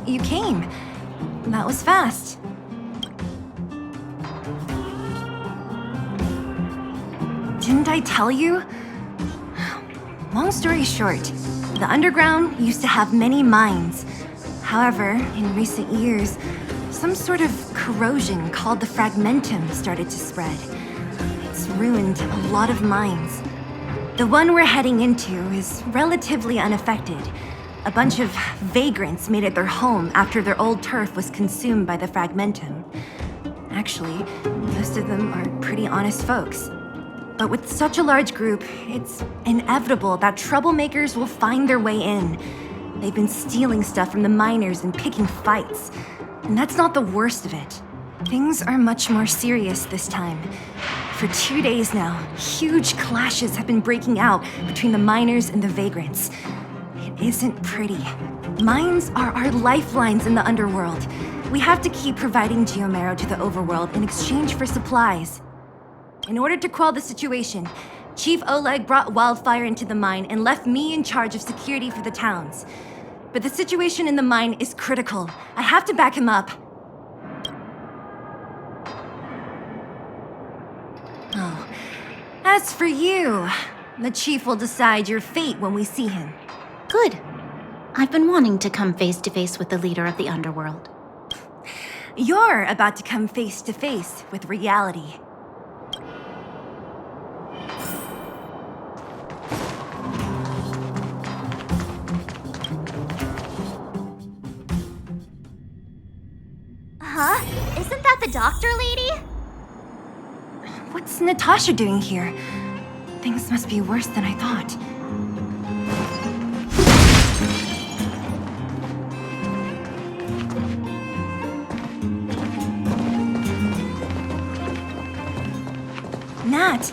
you came. That was fast. Didn't I tell you? Long story short, the underground used to have many mines. However, in recent years, some sort of corrosion called the fragmentum started to spread. It's ruined a lot of mines. The one we're heading into is relatively unaffected. A bunch of vagrants made it their home after their old turf was consumed by the fragmentum. Actually, most of them are pretty honest folks. But with such a large group, it's inevitable that troublemakers will find their way in. They've been stealing stuff from the miners and picking fights. And that's not the worst of it. Things are much more serious this time. For 2 days now, huge clashes have been breaking out between the miners and the vagrants. It isn't pretty. Mines are our lifelines in the underworld. We have to keep providing geomarrow to the overworld in exchange for supplies. In order to quell the situation, Chief Oleg brought wildfire into the mine and left me in charge of security for the towns. But the situation in the mine is critical. I have to back him up. Oh, as for you, the Chief will decide your fate when we see him. Good. I've been wanting to come face to face with the leader of the underworld. You're about to come face to face with reality. Huh? Isn't that the doctor lady? What's Natasha doing here? Things must be worse than I thought. Nat,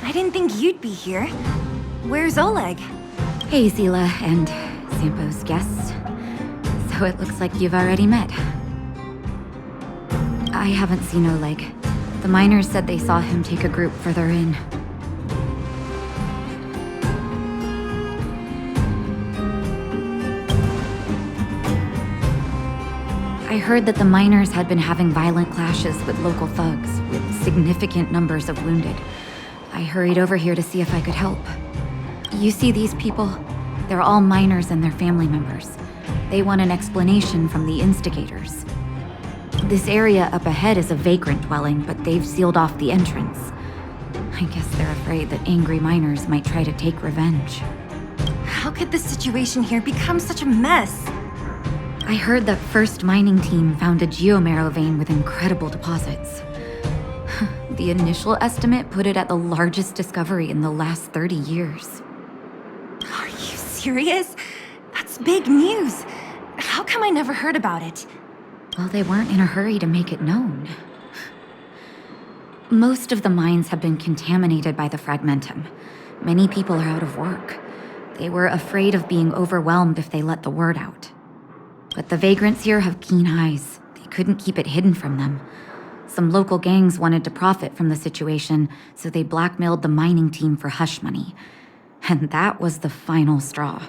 I didn't think you'd be here. Where's Oleg? Hey, Zila and Sampo's guests. So it looks like you've already met. I haven't seen Oleg. The miners said they saw him take a group further in. I heard that the miners had been having violent clashes with local thugs, with significant numbers of wounded. I hurried over here to see if I could help. You see these people? They're all miners and their family members. They want an explanation from the instigators. This area up ahead is a vagrant dwelling, but they've sealed off the entrance. I guess they're afraid that angry miners might try to take revenge. How could the situation here become such a mess? I heard that first mining team found a geomarrow vein with incredible deposits. The initial estimate put it at the largest discovery in the last 30 years. Are you serious? That's big news. How come I never heard about it? Well, they weren't in a hurry to make it known. Most of the mines have been contaminated by the fragmentum. Many people are out of work. They were afraid of being overwhelmed if they let the word out. But the vagrants here have keen eyes. They couldn't keep it hidden from them. Some local gangs wanted to profit from the situation, so they blackmailed the mining team for hush money. And that was the final straw.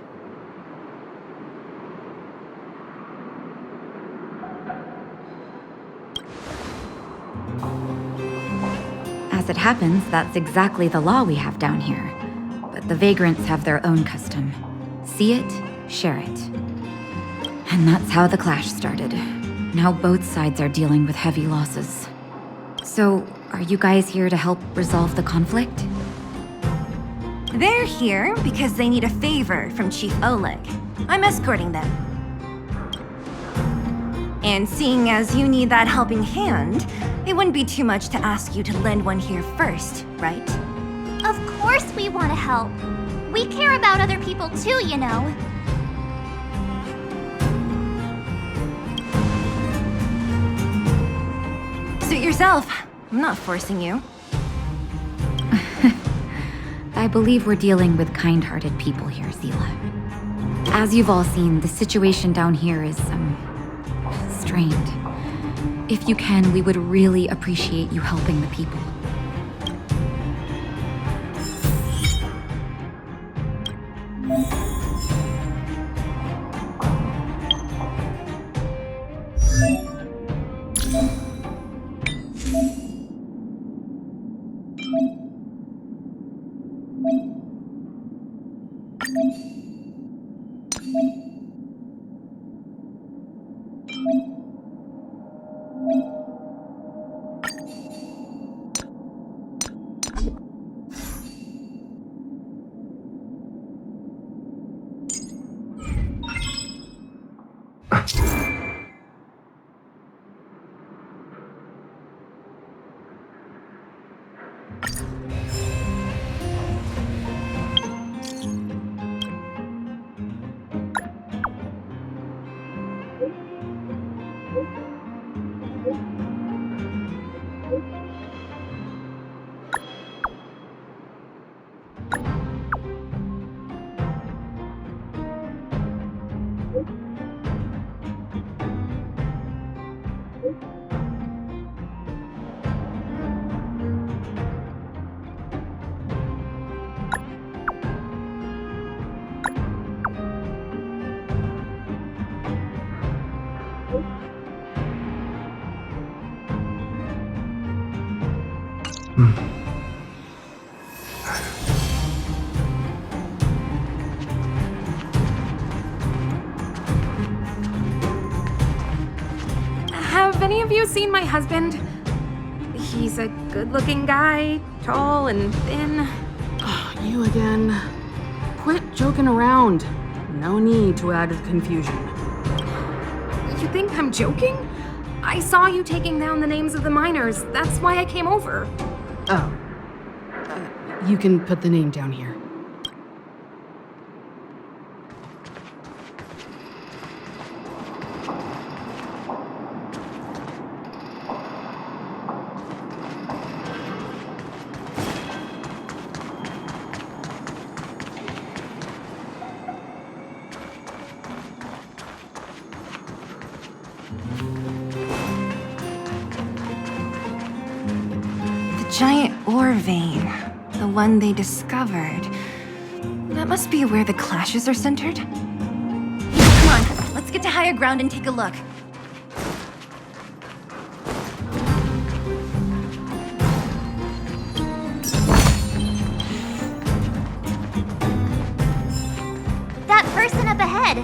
As it happens, that's exactly the law we have down here. But the vagrants have their own custom. See it, share it. And that's how the clash started. Now both sides are dealing with heavy losses. So, are you guys here to help resolve the conflict? They're here because they need a favor from Chief Oleg. I'm escorting them. And seeing as you need that helping hand, it wouldn't be too much to ask you to lend one here first, right? Of course we want to help. We care about other people too, you know. Suit yourself. I'm not forcing you. I believe we're dealing with kind-hearted people here, Zila. As you've all seen, the situation down here is, strained. If you can, we would really appreciate you helping the people. Have any of you seen my husband? He's a good-looking guy, tall and thin. You again. Quit joking around. No need to add to the confusion. You think I'm joking? I saw you taking down the names of the miners. That's why I came over. Oh. You can put the name down here. Giant ore vein. The one they discovered. That must be where the clashes are centered. Come on, let's get to higher ground and take a look. That person up ahead,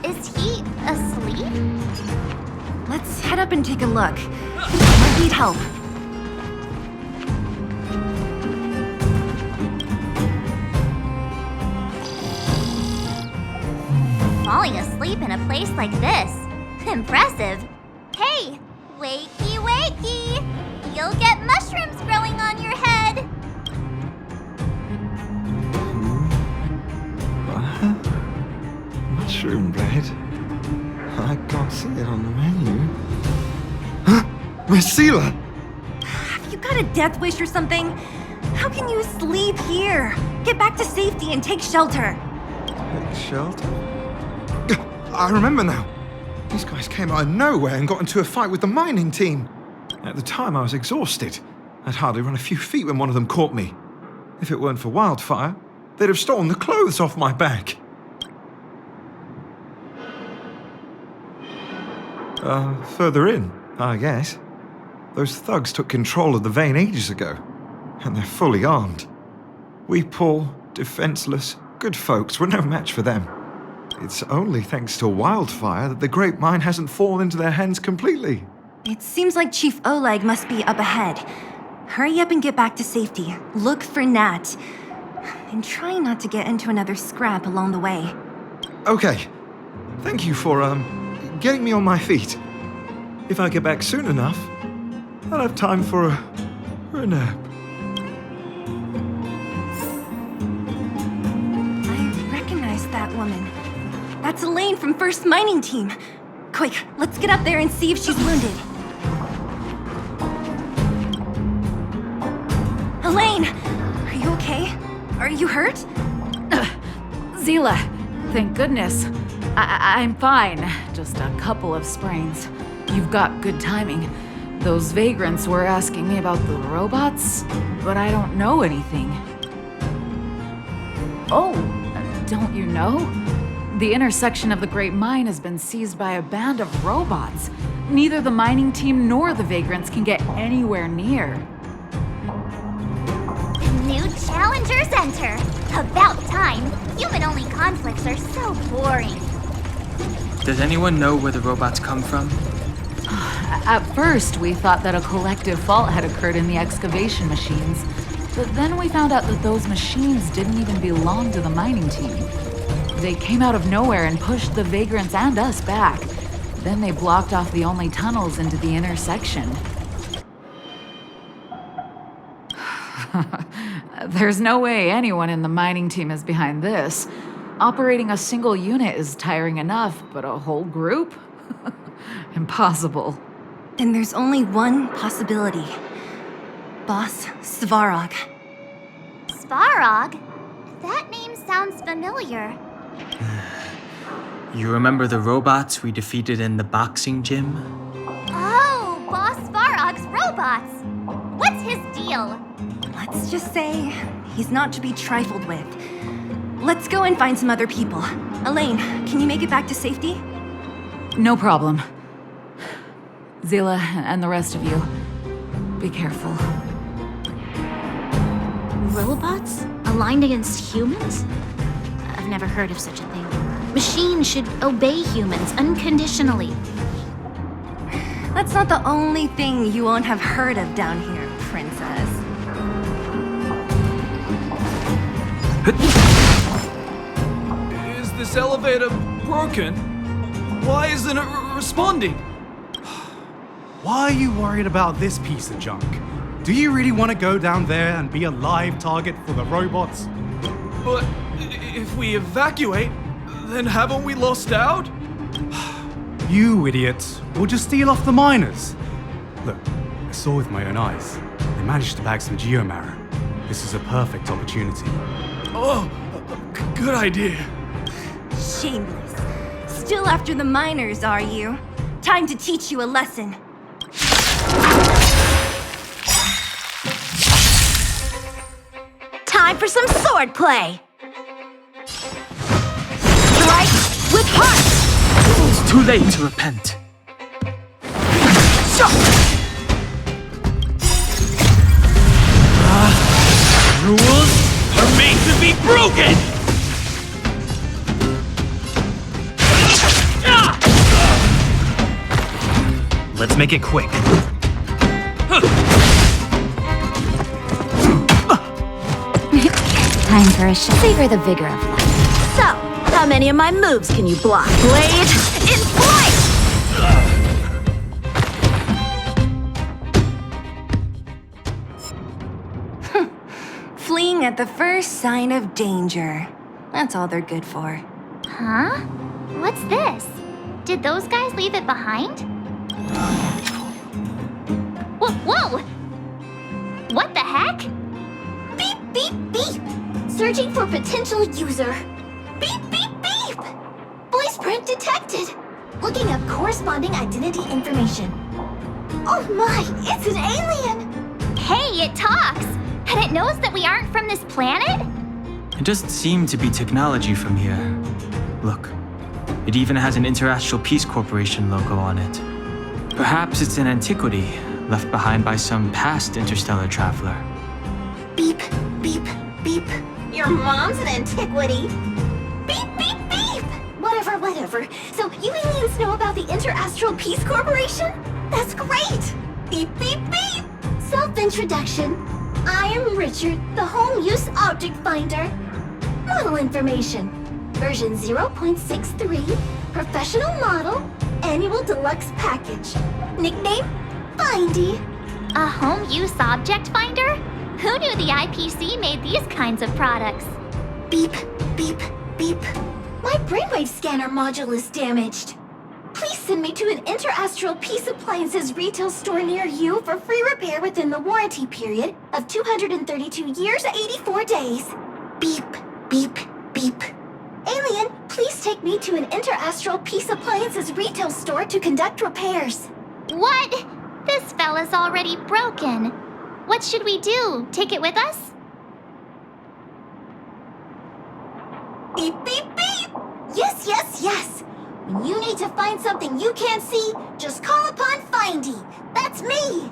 is he asleep? Let's head up and take a look. Might need help. Falling asleep in a place like this. Impressive. Hey, wakey wakey! You'll get mushrooms growing on your head. What? Mushroom bread? I can't see it on the menu. Huh? Miss Seela! Have you got a death wish or something? How can you sleep here? Get back to safety and take shelter. Take shelter? I remember now. These guys came out of nowhere and got into a fight with the mining team. At the time, I was exhausted. I'd hardly run a few feet when one of them caught me. If it weren't for Wildfire, they'd have stolen the clothes off my back. Further in, I guess. Those thugs took control of the vein ages ago, and they're fully armed. We poor, defenseless, good folks were no match for them. It's only thanks to Wildfire that the Great Mine hasn't fallen into their hands completely. It seems like Chief Oleg must be up ahead. Hurry up and get back to safety. Look for Nat. And try not to get into another scrap along the way. Okay. Thank you for, getting me on my feet. If I get back soon enough, I'll have time for a nap. I recognize that woman. That's Elaine from First Mining Team. Quick, let's get up there and see if she's wounded. Elaine! Are you okay? Are you hurt? Seela, thank goodness. I'm fine. Just a couple of sprains. You've got good timing. Those vagrants were asking me about the robots, but I don't know anything. Oh, don't you know? The intersection of the Great Mine has been seized by a band of robots. Neither the mining team nor the vagrants can get anywhere near. center! About time! Human-only conflicts are so boring. Does anyone know where the robots come from? At first, we thought that a collective fault had occurred in the excavation machines. But then we found out that those machines didn't even belong to the mining team. They came out of nowhere and pushed the vagrants and us back. Then they blocked off the only tunnels into the intersection. There's no way anyone in the mining team is behind this. Operating a single unit is tiring enough, but a whole group? Impossible. Then there's only one possibility. Boss Svarog. Svarog? That name sounds familiar. You remember the robots we defeated in the boxing gym? Oh, Boss Svarog's robots! What's his deal? Let's just say he's not to be trifled with. Let's go and find some other people. Elaine, can you make it back to safety? No problem. Zila and the rest of you, be careful. Robots? Aligned against humans? I've never heard of such a thing. Machines should obey humans unconditionally. That's not the only thing you won't have heard of down here, princess. Is this elevator broken? Why isn't it responding? Why are you worried about this piece of junk? Do you really want to go down there and be a live target for the robots? But if we evacuate, then haven't we lost out? You idiots. We'll just steal off the miners. Look, I saw with my own eyes. They managed to bag some geomarrow. This is a perfect opportunity. Oh, good idea. Shameless. Still after the miners, are you? Time to teach you a lesson. Time for some swordplay! Strike with heart! It's too late to repent. Rules are made to be broken! Let's make it quick. Time for a shot. Savor the vigor of life. So, how many of my moves can you block? Blade in flight! Fleeing at the first sign of danger. That's all they're good for. Huh? What's this? Did those guys leave it behind? Whoa! What the heck? Beep, beep, beep! Searching for potential user. Beep, beep, beep! Voice print detected. Looking up corresponding identity information. Oh my, it's an alien! Hey, it talks! And it knows that we aren't from this planet? It doesn't seem to be technology from here. Look, it even has an Interastral Peace Corporation logo on it. Perhaps it's an antiquity left behind by some past interstellar traveler. Beep, beep, beep. Your mom's an antiquity. Beep, beep, beep. Whatever. So you aliens know about the Interastral Peace Corporation? That's great. Beep, beep, beep. Self-introduction. I am Richard, the home use object finder. Model information. Version 0.63. Professional model. Annual deluxe package. Nickname? Findy. A home use object finder? Who knew the IPC made these kinds of products? Beep, beep, beep. My brainwave scanner module is damaged. Please send me to an Interastral Peace Appliances retail store near you for free repair within the warranty period of 232 years, 84 days. Beep, beep, beep. Alien, please take me to an Interastral Peace Appliances retail store to conduct repairs. What? This fella's already broken. What should we do? Take it with us? Beep, beep, beep! Yes! When you need to find something you can't see, just call upon Findy. That's me!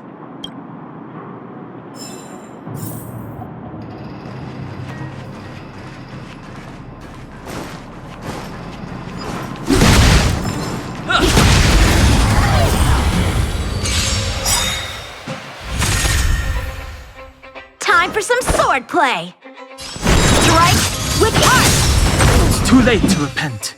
for some swordplay! Strike with art! It's too late to repent.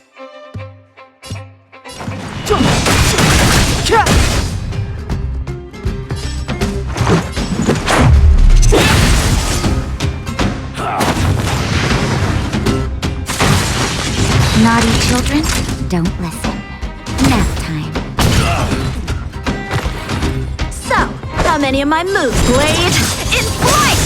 Naughty children, don't listen. Nap time. So, how many of my moves, Blade? In flight!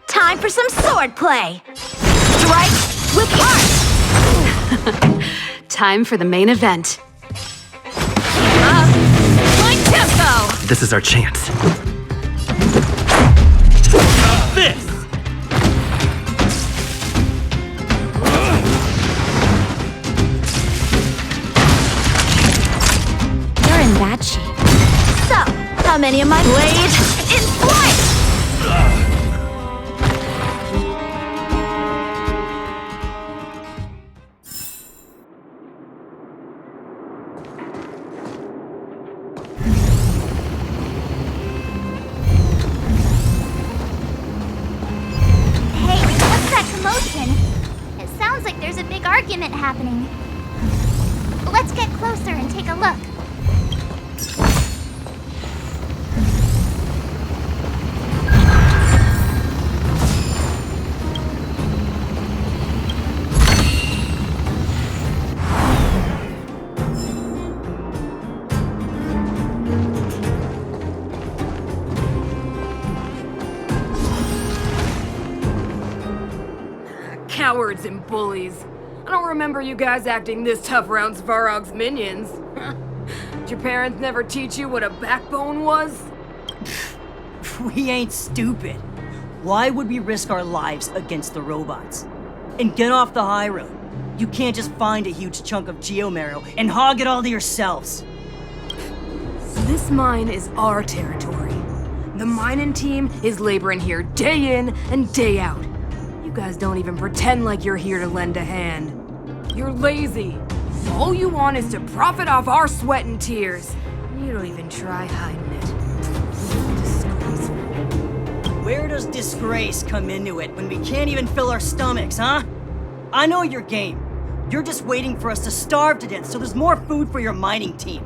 Time for some swordplay! Strike with art! Time for the main event. My tempo! This is our chance. This! You're in bad shape. So, how many of my blades in flight? Hey, what's that commotion? It sounds like there's a big argument happening. Let's get closer and take a look. Cowards and bullies. I don't remember you guys acting this tough around Svarog's minions. Did your parents never teach you what a backbone was? We ain't stupid. Why would we risk our lives against the robots? And get off the high road. You can't just find a huge chunk of geomarrow and hog it all to yourselves. This mine is our territory. The mining team is laboring here day in and day out. You guys don't even pretend like you're here to lend a hand. You're lazy. All you want is to profit off our sweat and tears. You don't even try hiding it. Disgraceful. Where does disgrace come into it when we can't even fill our stomachs, huh? I know your game. You're just waiting for us to starve to death so there's more food for your mining team.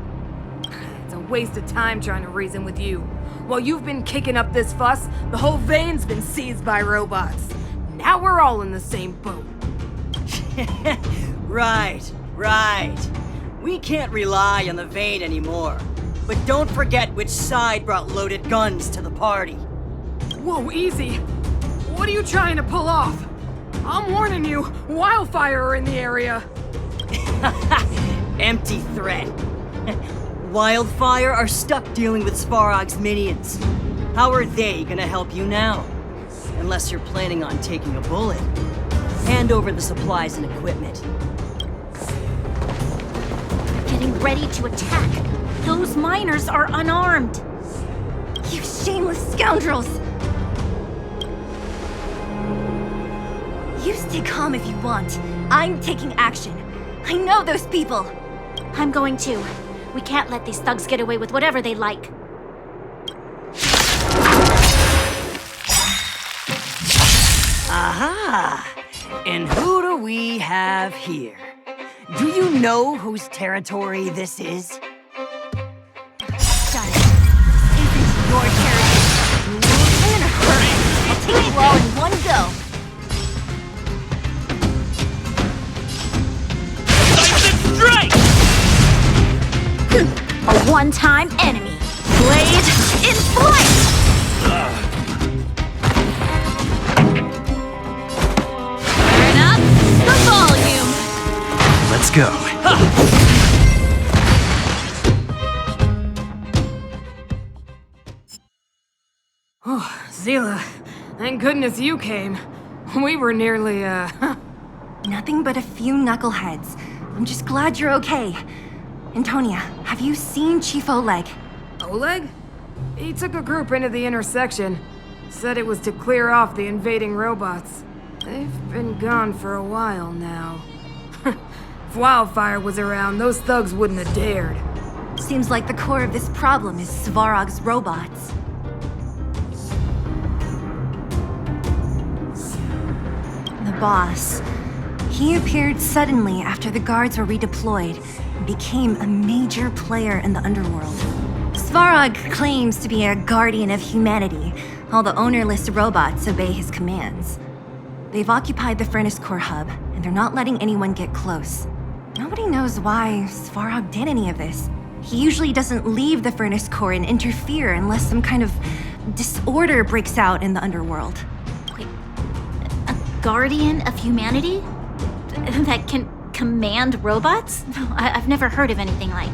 It's a waste of time trying to reason with you. While you've been kicking up this fuss, the whole vein's been seized by robots. Now we're all in the same boat. Right. We can't rely on the vein anymore. But don't forget which side brought loaded guns to the party. Whoa, easy. What are you trying to pull off? I'm warning you, wildfire are in the area. empty threat. Wildfire are stuck dealing with Svarog's minions. How are they gonna help you now? Unless you're planning on taking a bullet. Hand over the supplies and equipment. Getting ready to attack. Those miners are unarmed. You shameless scoundrels! You stay calm if you want. I'm taking action. I know those people! I'm going to. We can't let these thugs get away with whatever they like. Aha! And who do we have here? Do you know whose territory this is? Shut it. Isn't your territory. I'm in a hurry. I'll take you all in one go. Strike! A one-time enemy. Blade in flight! Turn up the volume. Let's go. Oh, Zila, thank goodness you came. We were nearly, Nothing but a few knuckleheads. I'm just glad you're okay. Antonia, have you seen Chief Oleg? Oleg? He took a group into the intersection. Said it was to clear off the invading robots. They've been gone for a while now. If Wildfire was around, those thugs wouldn't have dared. Seems like the core of this problem is Svarog's robots. The boss. He appeared suddenly after the guards were redeployed and became a major player in the underworld. Svarog claims to be a guardian of humanity, while the ownerless robots obey his commands. They've occupied the Furnace Core hub, and they're not letting anyone get close. Nobody knows why Svarog did any of this. He usually doesn't leave the Furnace Core and interfere unless some kind of disorder breaks out in the underworld. Wait, a guardian of humanity? That can command robots? I've never heard of anything like.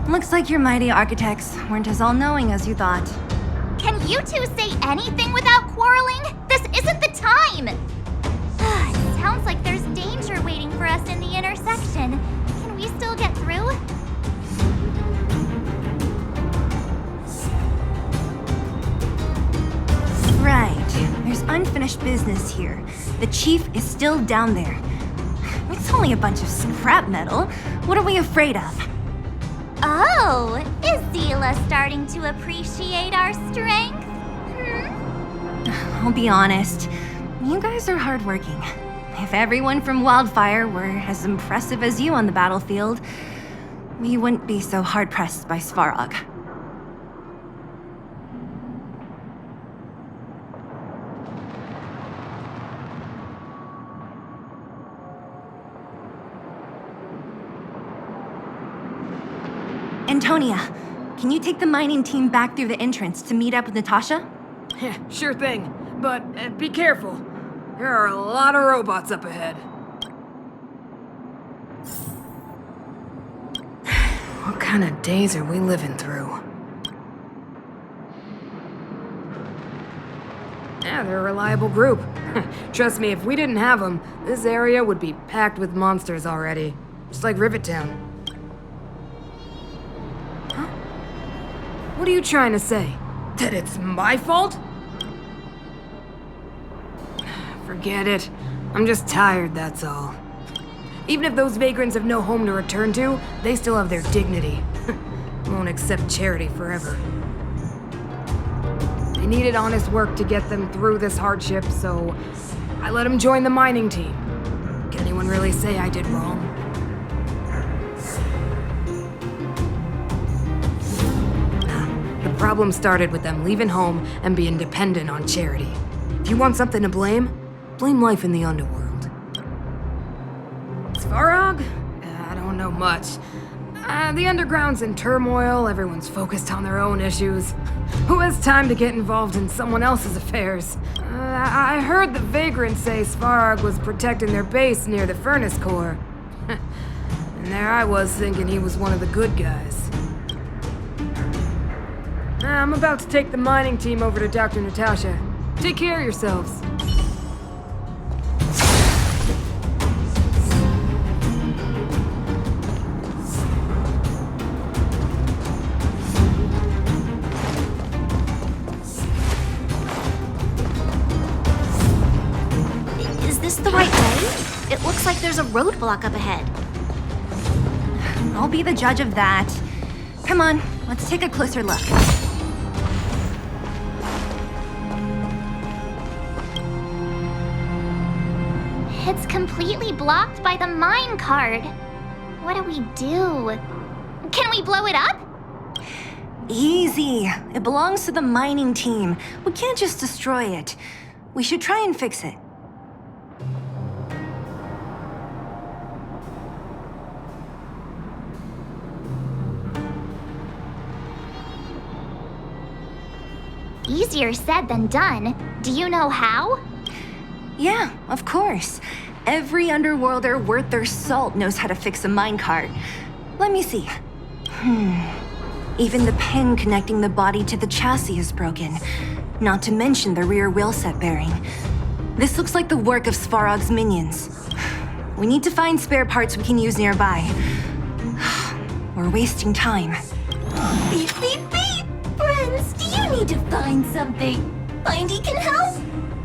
Looks like your mighty architects weren't as all-knowing as you thought. Can you two say anything without quarreling? This isn't the time! It sounds like there's danger waiting for us in the intersection. Can we still get through? Right. There's unfinished business here. The chief is still down there. It's only a bunch of scrap metal. What are we afraid of? Oh, is Zila starting to appreciate our strength? I'll be honest. You guys are hardworking. If everyone from Wildfire were as impressive as you on the battlefield, we wouldn't be so hard-pressed by Svarog. Antonia, can you take the mining team back through the entrance to meet up with Natasha? Yeah, sure thing. But be careful. There are a lot of robots up ahead. What kind of days are we living through? Yeah, they're a reliable group. Trust me, if we didn't have them, this area would be packed with monsters already. Just like Rivet Town. Huh? What are you trying to say? That it's my fault? Forget it. I'm just tired, that's all. Even if those vagrants have no home to return to, they still have their dignity. Won't accept charity forever. They needed honest work to get them through this hardship, so I let them join the mining team. Can anyone really say I did wrong? The problem started with them leaving home and being dependent on charity. If you want something to blame, blame life in the underworld. Svarog? I don't know much. The underground's in turmoil, everyone's focused on their own issues. Who has time to get involved in someone else's affairs? I heard the vagrants say Svarog was protecting their base near the Furnace Core. And there I was thinking he was one of the good guys. I'm about to take the mining team over to Dr. Natasha. Take care of yourselves. Is this the right way? It looks like there's a roadblock up ahead. I'll be the judge of that. Come on, let's take a closer look. It's completely blocked by the mine cart. What do we do? Can we blow it up? Easy. It belongs to the mining team. We can't just destroy it. We should try and fix it. Easier said than done. Do you know how? Yeah, of course. Every underworlder worth their salt knows how to fix a minecart. Let me see. Even the pin connecting the body to the chassis is broken. Not to mention the rear wheel set bearing. This looks like the work of Svarog's minions. We need to find spare parts we can use nearby. We're wasting time. Beep, beep, beep! Friends, do you need to find something? Findy can help?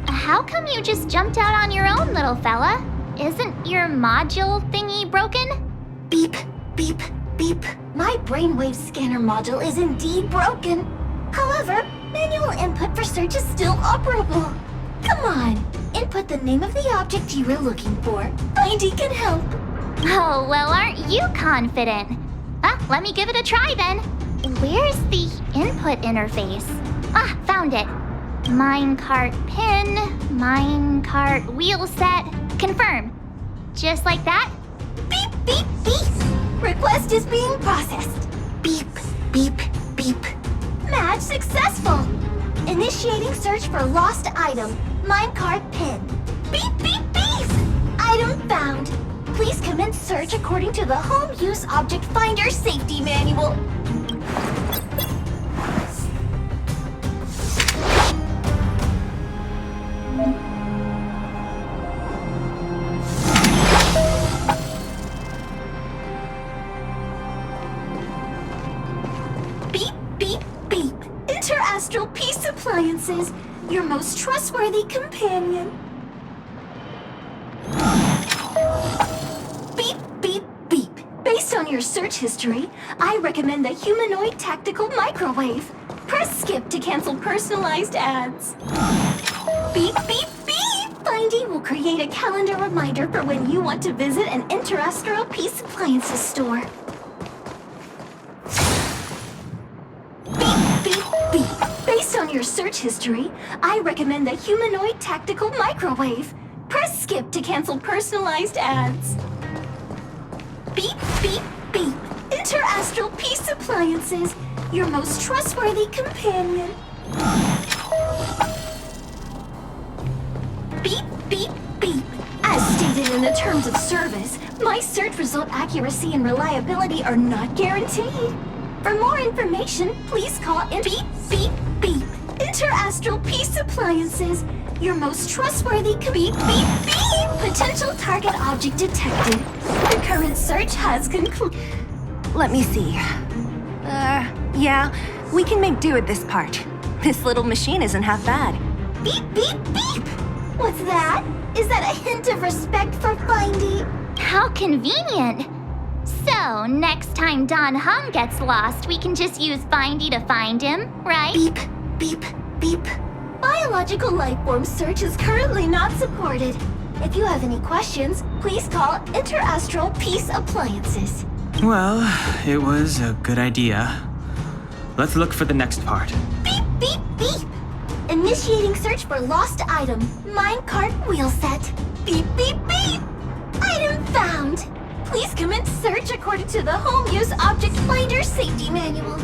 How come you just jumped out on your own, little fella? Isn't your module thingy broken? Beep, beep, beep. My brainwave scanner module is indeed broken. However, manual input for search is still operable. Come on, input the name of the object you were looking for. Findy can help. Oh, well, aren't you confident? Let me give it a try then. Where's the input interface? Found it. Minecart pin, minecart wheel set, confirm. Just like that? Beep, beep, beep. Request is being processed. Beep, beep, beep. Match successful. Initiating search for lost item, minecart pin. Beep, beep, beep. Item found. Please commence search according to the Home Use Object Finder Safety Manual. Beep, beep, beep. Interastral Peace Appliances, your most trustworthy companion. Beep, beep, beep. Based on your search history, I recommend the Humanoid Tactical Microwave. Press skip to cancel personalized ads. Beep, beep, beep! Findy will create a calendar reminder for when you want to visit an Interastral Peace Appliances store. Beep, beep, beep. Based on your search history, I recommend the Humanoid Tactical Microwave. Press skip to cancel personalized ads. Beep, beep, beep. Interastral Peace Appliances, your most trustworthy companion. Beep, beep, beep. As stated in the terms of service, my search result accuracy and reliability are not guaranteed. For more information, please call in beep, beep, beep. Interastral Peace Appliances, your most trustworthy beep, beep, beep. Potential target object detected. The current search has concluded. Let me see. Yeah, we can make do with this part. This little machine isn't half bad. Beep, beep, beep! What's that? Is that a hint of respect for Findy? How convenient. So, next time Don Hum gets lost, we can just use Findy to find him, right? Beep, beep, beep. Biological life form search is currently not supported. If you have any questions, please call Interastral Peace Appliances. Well, it was a good idea. Let's look for the next part. Beep, beep, beep! Initiating search for lost item, minecart wheel set. Beep, beep, beep! Item found! Please commence search according to the Home Use Object Finder Safety Manual.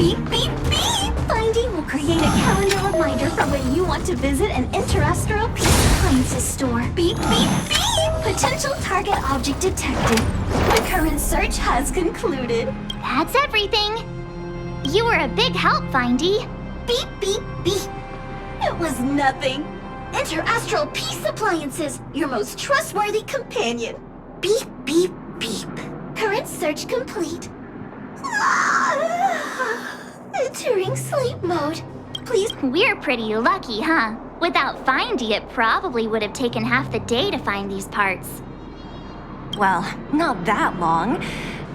Beep, beep, beep! Finding will create a calendar reminder for when you want to visit an Interastral Peace Appliances store. Beep, beep, beep! Potential target object detected. The current search has concluded. That's everything. You were a big help, Findy. Beep, beep, beep! It was nothing. Interastral Peace Appliances, your most trustworthy companion. Beep, beep, beep. Current search complete. Entering sleep mode. Please. We're pretty lucky, huh? Without Findy, it probably would have taken half the day to find these parts. Well, not that long,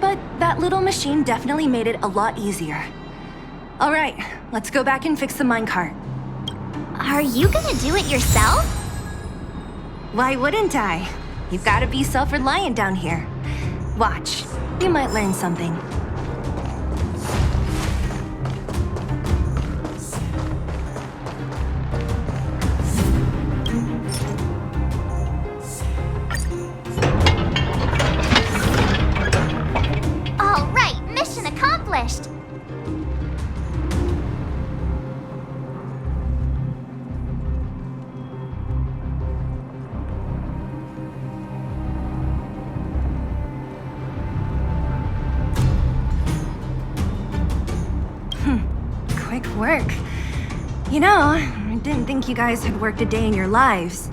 but that little machine definitely made it a lot easier. All right, let's go back and fix the minecart. Are you gonna do it yourself? Why wouldn't I? You've got to be self-reliant down here. Watch, you might learn something. All right, mission accomplished. Quick work. You know, I didn't think you guys had worked a day in your lives,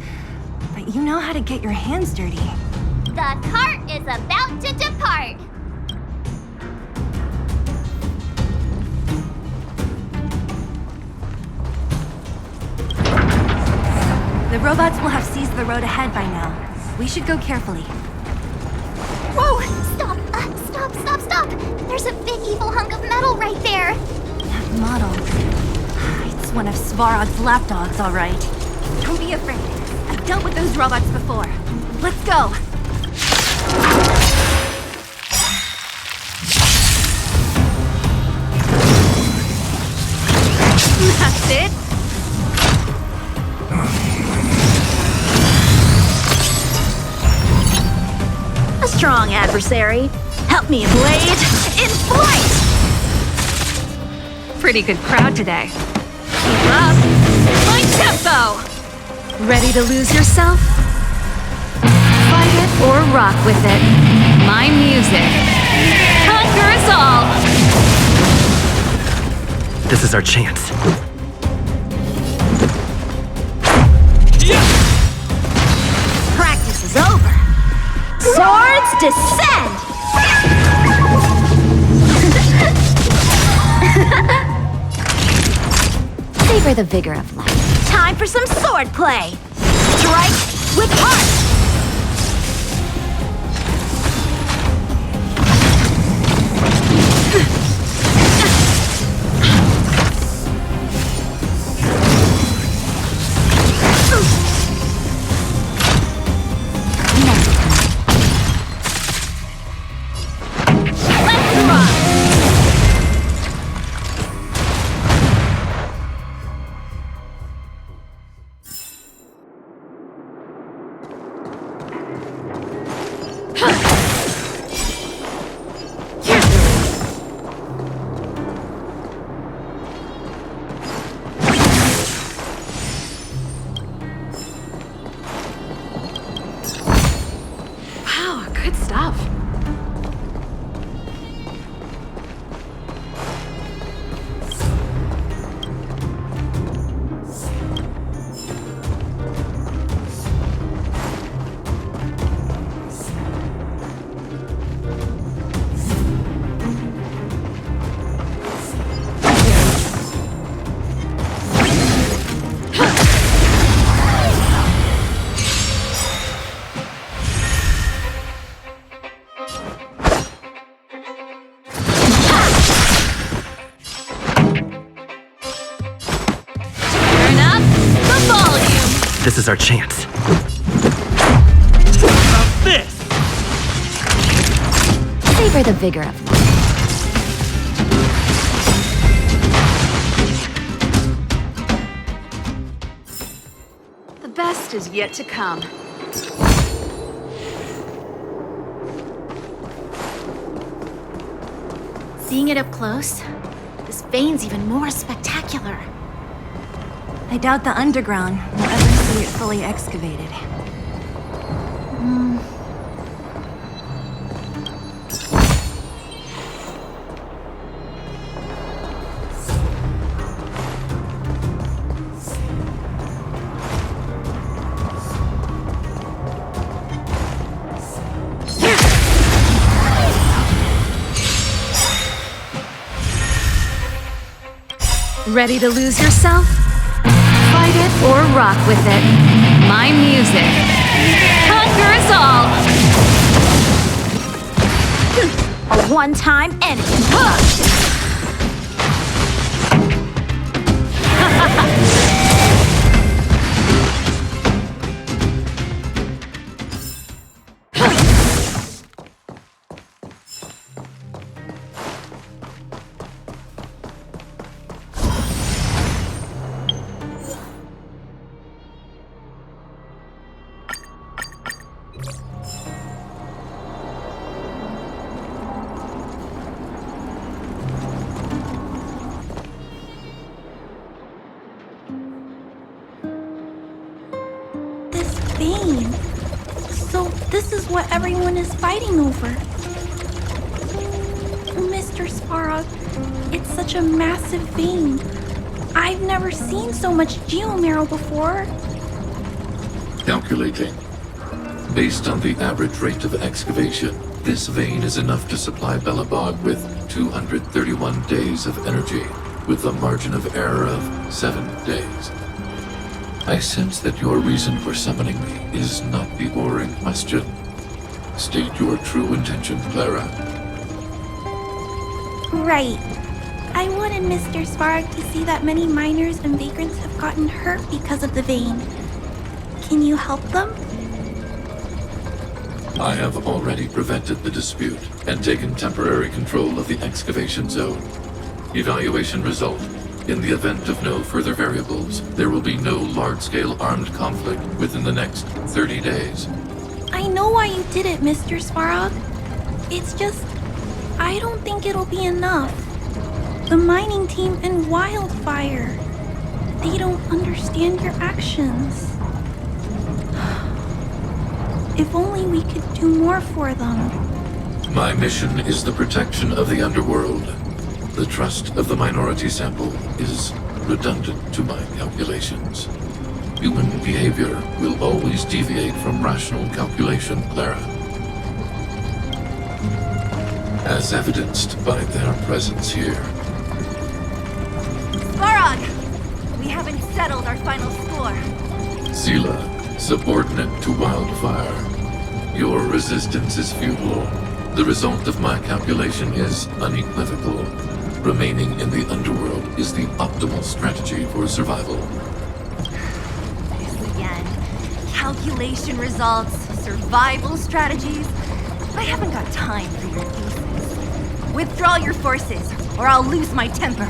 but you know how to get your hands dirty. The cart is about to depart. The robots will have seized the road ahead by now. We should go carefully. Whoa! Stop! Stop! There's a big evil hunk of metal right there. That model. It's one of Svarog's lapdogs, all right. Don't be afraid. I've dealt with those robots before. Let's go. That's it. A strong adversary. Help me, Blade. In flight! Pretty good crowd today. Keep up. My tempo! Ready to lose yourself? Fight it or rock with it. My music. Conquer us all! This is our chance. Practice is over. Swords descend! Savor the vigor of life. Time for some sword play. Strike with heart. Wow, good stuff. This is our chance. This! Savor the vigor of life. The best is yet to come. Seeing it up close, This vein's even more spectacular. I doubt the underground will ever see it fully excavated. Ready to lose yourself? Fight it or rock with it. My music conquers all! A one-time enemy. Vein. So this is what everyone is fighting over. Mr. Sparrow, it's such a massive vein. I've never seen so much geomarrow before. Calculating. Based on the average rate of excavation, this vein is enough to supply Belobog with 231 days of energy, with a margin of error of 7 days. I sense that your reason for summoning me is not the boring question. State your true intention, Clara. Right. I wanted Mr. Svarg to see that many miners and vagrants have gotten hurt because of the vein. Can you help them? I have already prevented the dispute and taken temporary control of the excavation zone. Evaluation result. In the event of no further variables, there will be no large-scale armed conflict within the next 30 days. I know why you did it, Mr. Svarog. It's just, I don't think it'll be enough. The mining team and Wildfire, they don't understand your actions. If only we could do more for them. My mission is the protection of the underworld. The trust of the minority sample is redundant to my calculations. Human behavior will always deviate from rational calculation, Clara. As evidenced by their presence here. Svarog! We haven't settled our final score. Zila, subordinate to Wildfire. Your resistance is futile. The result of my calculation is unequivocal. Remaining in the underworld is the optimal strategy for survival. This again. Calculation results, survival strategies. I haven't got time for your thesis. Withdraw your forces, or I'll lose my temper.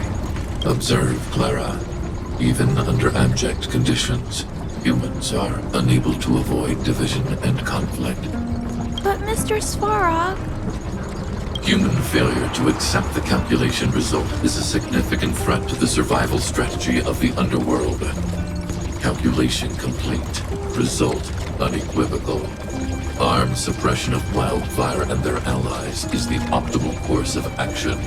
Observe, Clara. Even under abject conditions, humans are unable to avoid division and conflict. But Mr. Svarog... Human failure to accept the calculation result is a significant threat to the survival strategy of the underworld. Calculation complete. Result unequivocal. Armed suppression of Wildfire and their allies is the optimal course of action.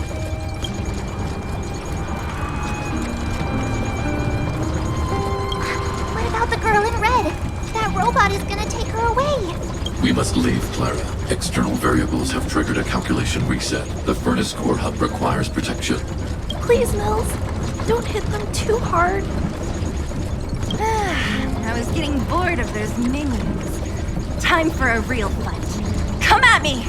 What about the girl in red? That robot is gonna take her away. We must leave, Clara. External variables have triggered a calculation reset. The furnace core hub requires protection. Please, Mills. Don't hit them too hard. I was getting bored of those minions. Time for a real fight. Come at me!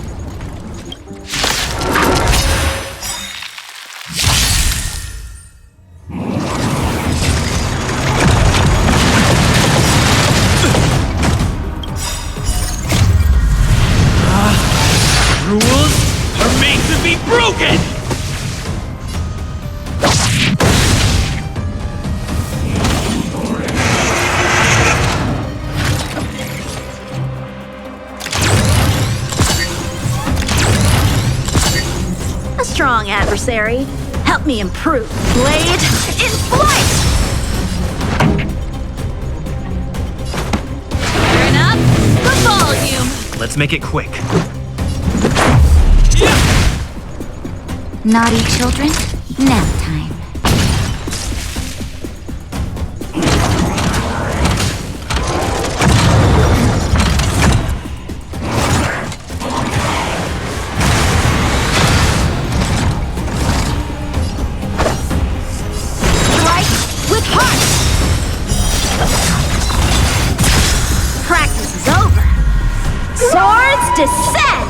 Rules are made to be broken! A strong adversary. Help me improve. Blade in flight! Turn up the volume! Let's make it quick. Naughty children, nap time. Practice is over. Swords descend!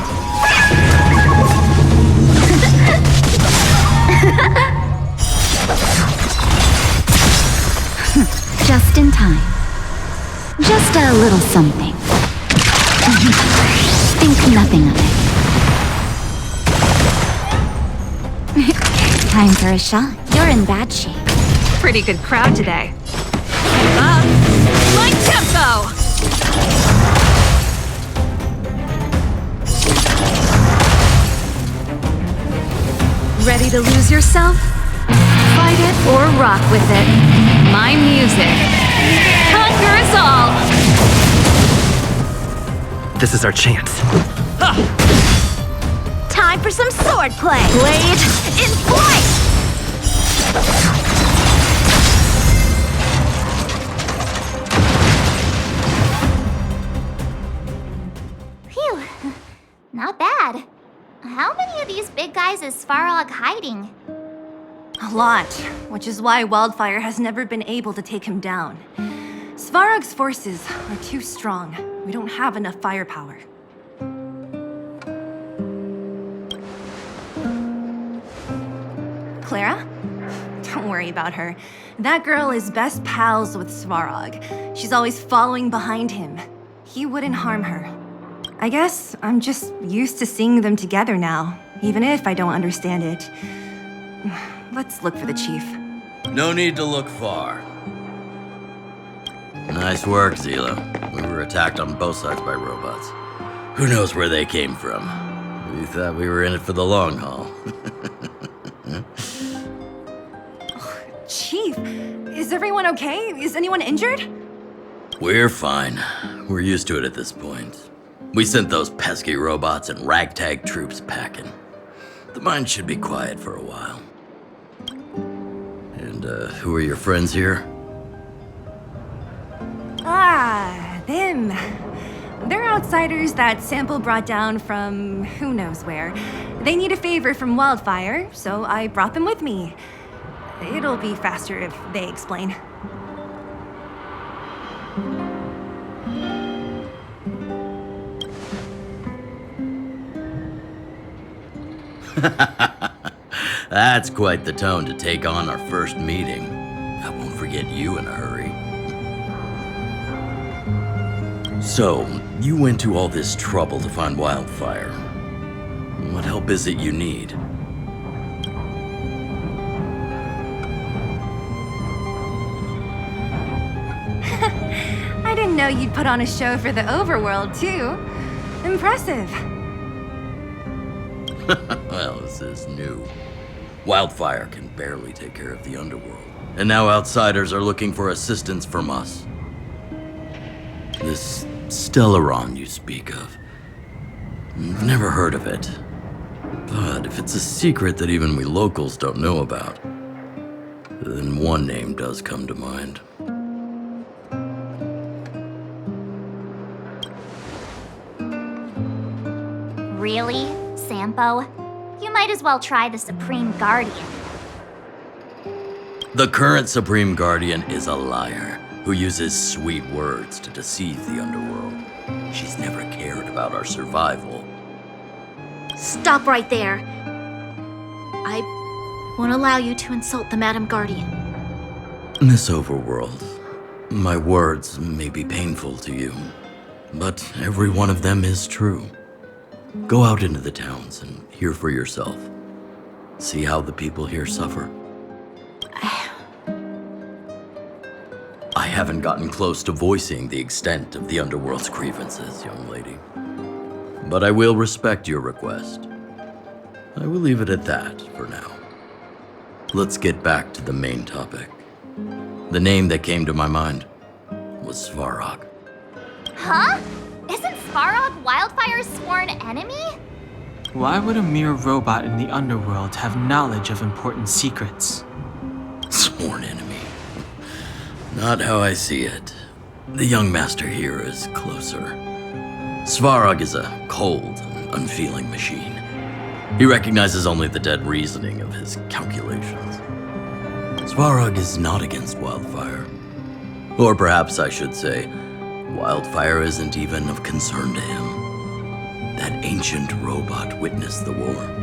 Just in time. Just a little something. Think nothing of it. Time for a shot. You're in bad shape. Pretty good crowd today. Keep up. My tempo! Ready to lose yourself? Fight it or rock with it. My music conquers all! This is our chance. Time for some sword play! Blade in flight! Phew. Not bad. How many of these big guys is Svarog hiding? A lot, which is why Wildfire has never been able to take him down. Svarog's forces are too strong. We don't have enough firepower. Clara? Don't worry about her. That girl is best pals with Svarog. She's always following behind him. He wouldn't harm her. I guess I'm just used to seeing them together now, even if I don't understand it. Let's look for the chief. No need to look far. Nice work, Zila. We were attacked on both sides by robots. Who knows where they came from? We thought we were in it for the long haul. Chief, is everyone okay? Is anyone injured? We're fine. We're used to it at this point. We sent those pesky robots and ragtag troops packing. The mine should be quiet for a while. And, who are your friends here? Ah, them. They're outsiders that Sample brought down from who knows where. They need a favor from Wildfire, so I brought them with me. It'll be faster if they explain. That's quite the tone to take on our first meeting. I won't forget you in a hurry. So, you went to all this trouble to find Wildfire. What help is it you need? I didn't know you'd put on a show for the overworld, too. Impressive. Well, this is new. Wildfire can barely take care of the underworld. And now outsiders are looking for assistance from us. This Stellaron you speak of. I've never heard of it. But if it's a secret that even we locals don't know about, then one name does come to mind. Really, Sampo? You might as well try the Supreme Guardian. The current Supreme Guardian is a liar who uses sweet words to deceive the underworld. She's never cared about our survival. Stop right there. I won't allow you to insult the Madam Guardian. Miss Overworld, my words may be painful to you, but every one of them is true. Go out into the towns and hear for yourself. See how the people here suffer. I haven't gotten close to voicing the extent of the underworld's grievances, young lady. But I will respect your request. I will leave it at that for now. Let's get back to the main topic. The name that came to my mind was Svarog. Huh? Isn't Svarog Wildfire's sworn enemy? Why would a mere robot in the underworld have knowledge of important secrets? Sworn enemy. Not how I see it. The young master here is closer. Svarog is a cold and unfeeling machine. He recognizes only the dead reasoning of his calculations. Svarog is not against Wildfire. Or perhaps I should say, Wildfire isn't even of concern to him. That ancient robot witnessed the war.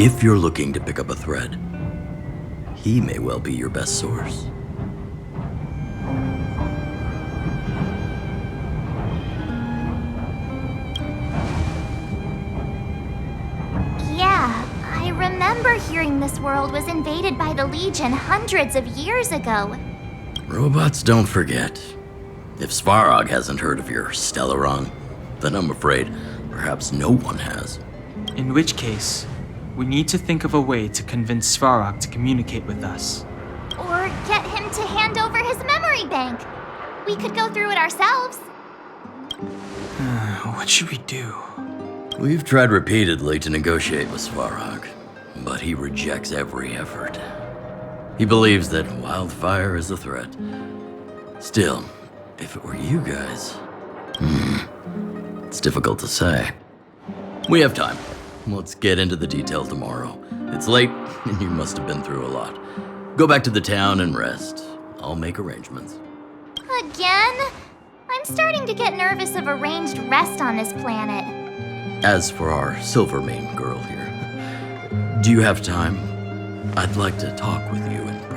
If you're looking to pick up a thread, he may well be your best source. Yeah, I remember hearing this world was invaded by the Legion hundreds of years ago. Robots don't forget. If Svarog hasn't heard of your Stellaron, then I'm afraid perhaps no one has. In which case, we need to think of a way to convince Svarog to communicate with us. Or get him to hand over his memory bank. We could go through it ourselves. What should we do? We've tried repeatedly to negotiate with Svarog, but he rejects every effort. He believes that wildfire is a threat. Still, if it were you guys... it's difficult to say. We have time. Let's get into the details tomorrow. It's late, and you must have been through a lot. Go back to the town and rest. I'll make arrangements. Again? I'm starting to get nervous of arranged rest on this planet. As for our Silvermane girl here, do you have time? I'd like to talk with you in private.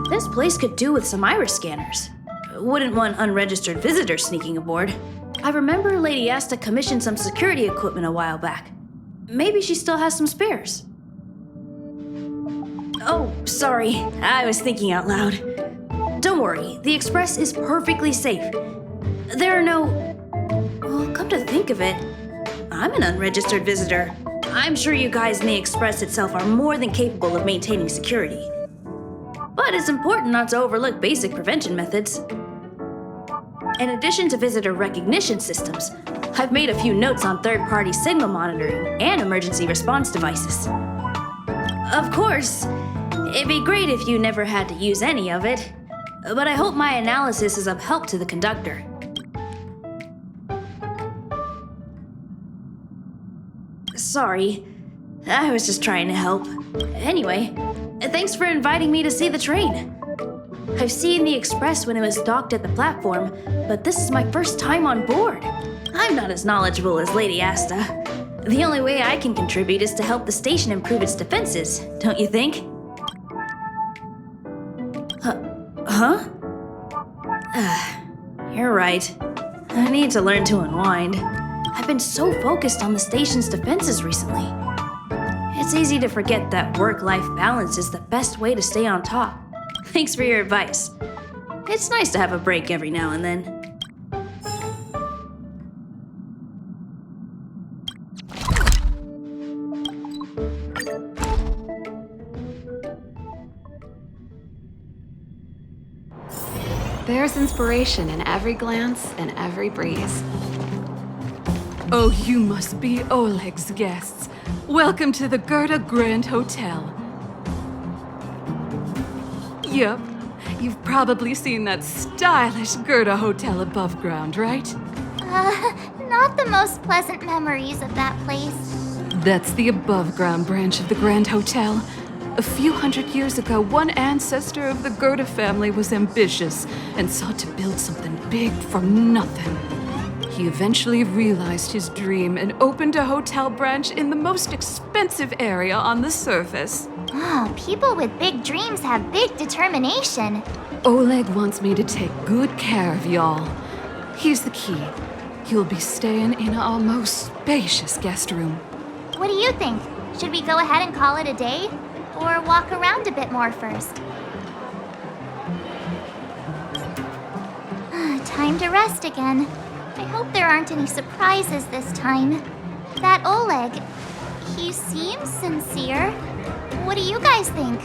This place could do with some iris scanners. Wouldn't want unregistered visitors sneaking aboard. I remember Lady Asta commissioned some security equipment a while back. Maybe she still has some spares. Oh, sorry. I was thinking out loud. Don't worry, the Express is perfectly safe. There are no... Well, come to think of it, I'm an unregistered visitor. I'm sure you guys in the Express itself are more than capable of maintaining security. But it's important not to overlook basic prevention methods. In addition to visitor recognition systems, I've made a few notes on third-party signal monitoring and emergency response devices. Of course, it'd be great if you never had to use any of it, but I hope my analysis is of help to the conductor. Sorry, I was just trying to help. Anyway, thanks for inviting me to see the train. I've seen the Express when it was docked at the platform, but this is my first time on board. I'm not as knowledgeable as Lady Asta. The only way I can contribute is to help the station improve its defenses, don't you think? Huh? You're right. I need to learn to unwind. I've been so focused on the station's defenses recently. It's easy to forget that work-life balance is the best way to stay on top. Thanks for your advice. It's nice to have a break every now and then. There's inspiration in every glance and every breeze. Oh, you must be Oleg's guests. Welcome to the Gerda Grand Hotel. Yup, you've probably seen that stylish Gerda Hotel above ground, right? Not the most pleasant memories of that place. That's the above-ground branch of the Grand Hotel. A few hundred years ago, one ancestor of the Gerda family was ambitious and sought to build something big from nothing. He eventually realized his dream and opened a hotel branch in the most expensive area on the surface. Oh, people with big dreams have big determination. Oleg wants me to take good care of y'all. Here's the key. You'll be staying in our most spacious guest room. What do you think? Should we go ahead and call it a day? Or walk around a bit more first? Time to rest again. I hope there aren't any surprises this time. That Oleg, he seems sincere. What do you guys think?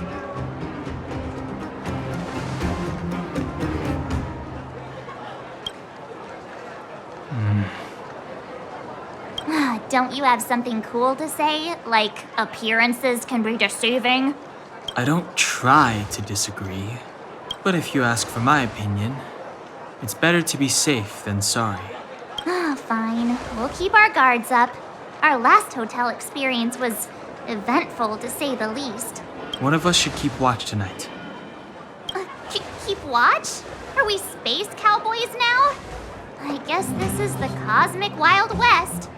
Don't you have something cool to say? Like appearances can be deceiving? I don't try to disagree, but if you ask for my opinion, it's better to be safe than sorry. Fine. We'll keep our guards up. Our last hotel experience was eventful, to say the least. One of us should keep watch tonight. Keep watch? Are we space cowboys now? I guess this is the cosmic Wild West.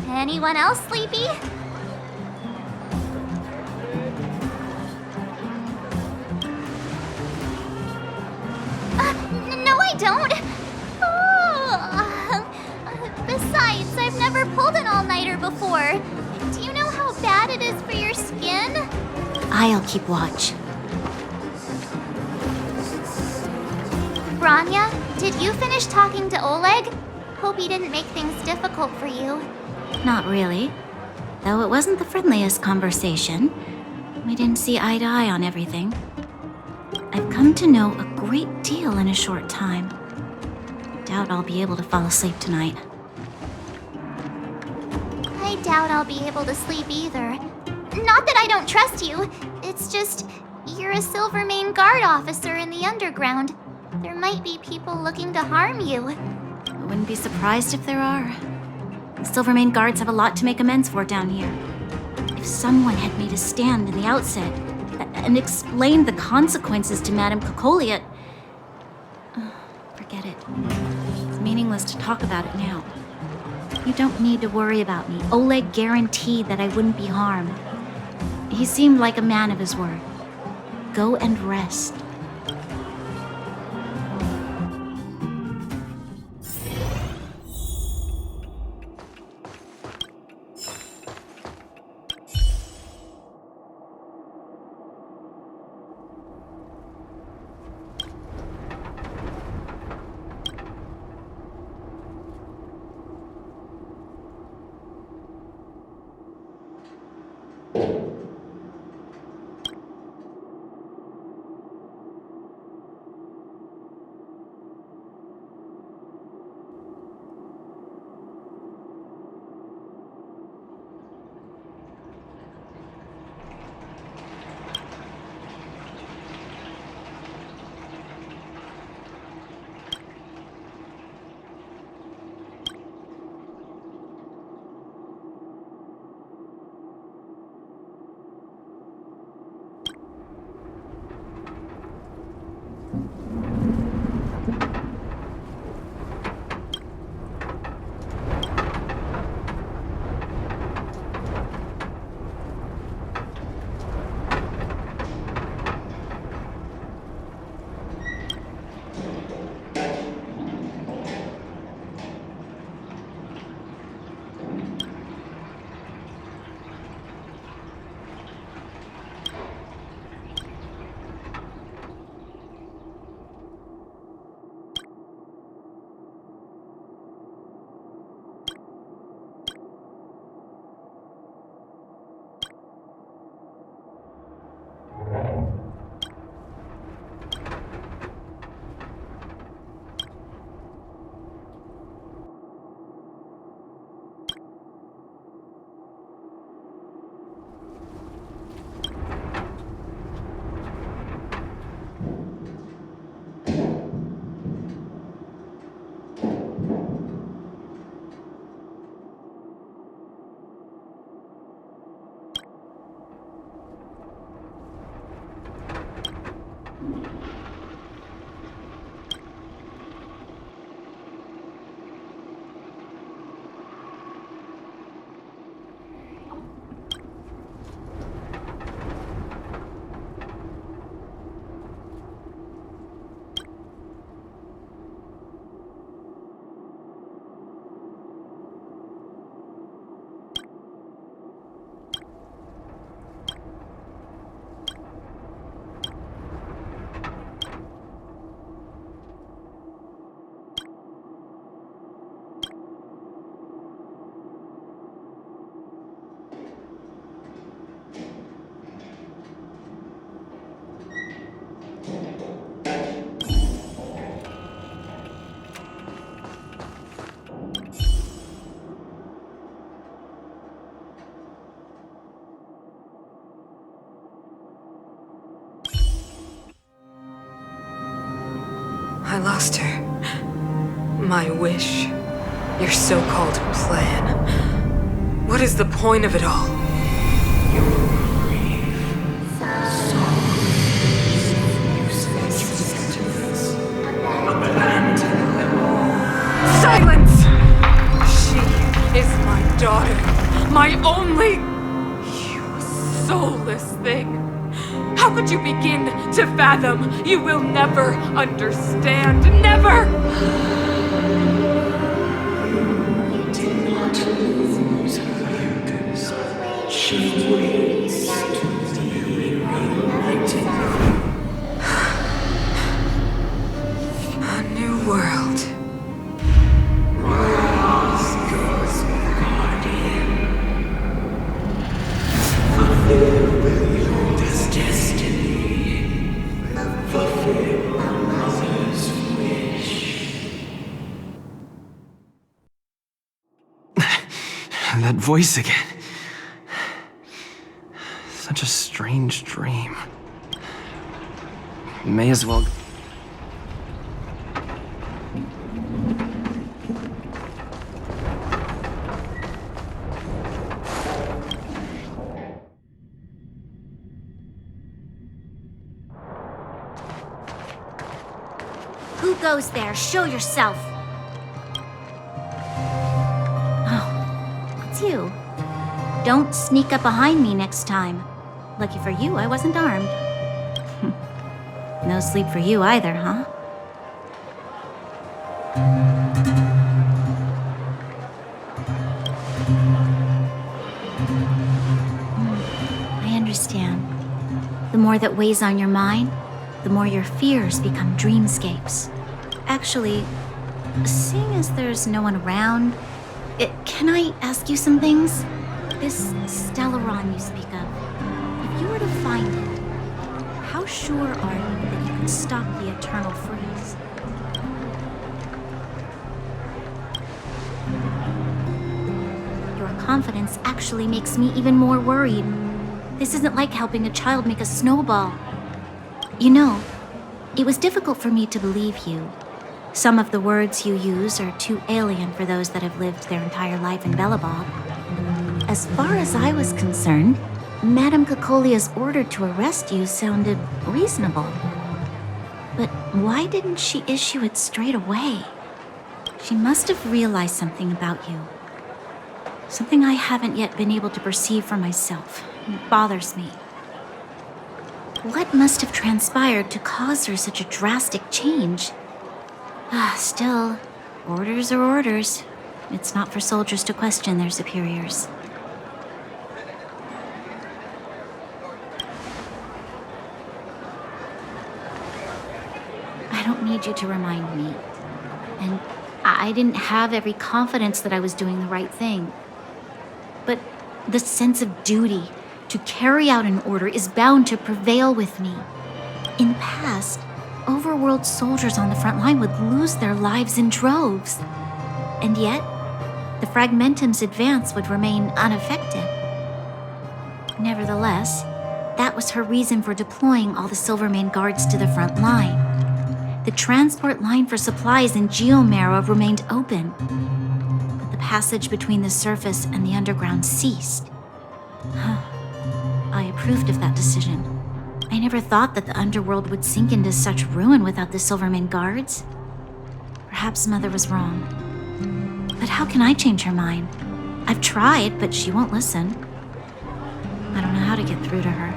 Anyone else sleepy? No, I don't. Besides, I've never pulled an all-nighter before. Do you know how bad it is for your skin? I'll keep watch. Branya, did you finish talking to Oleg? Hope he didn't make things difficult for you. Not really. Though it wasn't the friendliest conversation. We didn't see eye to eye on everything. I've come to know a great deal in a short time. Doubt I'll be able to fall asleep tonight. I doubt I'll be able to sleep either. Not that I don't trust you. It's just, you're a Silvermane Guard officer in the underground. There might be people looking to harm you. I wouldn't be surprised if there are. The Silvermane Guards have a lot to make amends for down here. If someone had made a stand in the outset and explained the consequences to Madame Cocolia... forget it. It's meaningless to talk about it now. You don't need to worry about me. Oleg guaranteed that I wouldn't be harmed. He seemed like a man of his word. Go and rest. lost her. My wish. Your so-called plan. What is the point of it all? Silence! She is my daughter. My only... You soulless thing. How could you begin to fathom? You will never understand. Never! You did not lose her. She waits to be reunited. A new world. That voice again. Such a strange dream. May as well... Who goes there? Show yourself. Oh, it's you. Don't sneak up behind me next time. Lucky for you, I wasn't armed. No sleep for you either, huh? I understand. The more that weighs on your mind, the more your fears become dreamscapes. Actually, seeing as there's no one around, can I ask you some things? This Stellaron you speak of, if you were to find it, how sure are you that you can stop the eternal freeze? Your confidence actually makes me even more worried. This isn't like helping a child make a snowball. You know, it was difficult for me to believe you. Some of the words you use are too alien for those that have lived their entire life in Belobog. As far as I was concerned, Madame Cocolia's order to arrest you sounded reasonable. But why didn't she issue it straight away? She must have realized something about you. Something I haven't yet been able to perceive for myself. It bothers me. What must have transpired to cause her such a drastic change? Still, orders are orders. It's not for soldiers to question their superiors. I don't need you to remind me. And I didn't have every confidence that I was doing the right thing. But the sense of duty to carry out an order is bound to prevail with me. In the past, overworld soldiers on the front line would lose their lives in droves. And yet, the Fragmentum's advance would remain unaffected. Nevertheless, that was her reason for deploying all the Silvermane guards to the front line. The transport line for supplies in Geomera remained open, but the passage between the surface and the underground ceased. I approved of that decision. I never thought that the underworld would sink into such ruin without the Silvermane guards. Perhaps Mother was wrong. But how can I change her mind? I've tried, but she won't listen. I don't know how to get through to her.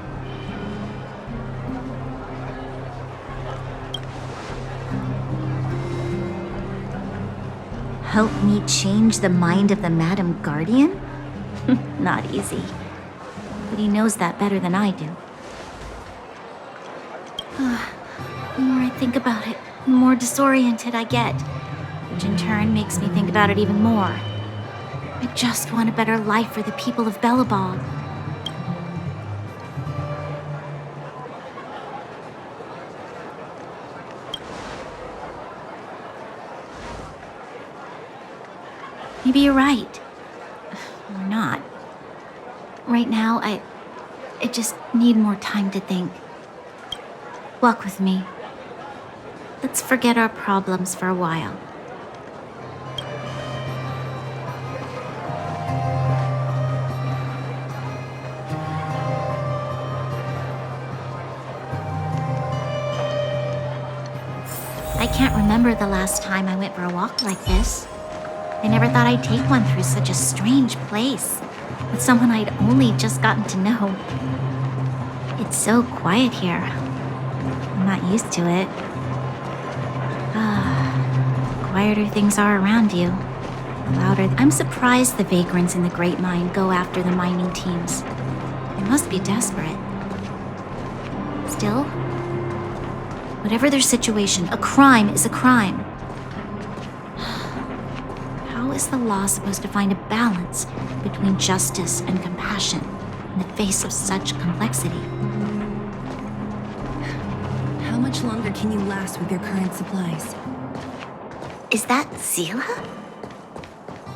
Help me change the mind of the Madam Guardian? Not easy. But he knows that better than I do. The more I think about it, the more disoriented I get, which in turn makes me think about it even more. I just want a better life for the people of Belobog. Maybe you're right. Or not. Right now, I just need more time to think. Walk with me. Let's forget our problems for a while. I can't remember the last time I went for a walk like this. I never thought I'd take one through such a strange place, with someone I'd only just gotten to know. It's so quiet here. I'm not used to it. Quieter things are around you, the louder. I'm surprised the vagrants in the Great Mine go after the mining teams. They must be desperate. Still, whatever their situation, a crime is a crime. How is the law supposed to find a balance between justice and compassion in the face of such complexity? How much longer can you last with your current supplies? Is that Zila?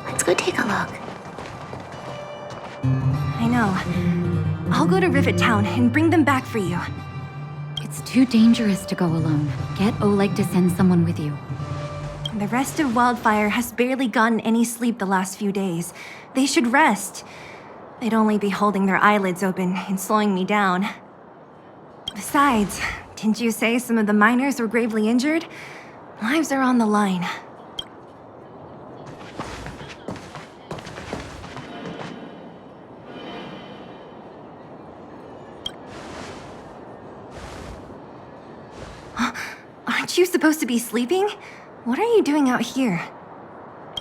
Let's go take a look. I know. I'll go to Rivet Town and bring them back for you. It's too dangerous to go alone. Get Oleg to send someone with you. The rest of Wildfire has barely gotten any sleep the last few days. They should rest. They'd only be holding their eyelids open and slowing me down. Besides, didn't you say some of the miners were gravely injured? Lives are on the line. Aren't you supposed to be sleeping? What are you doing out here?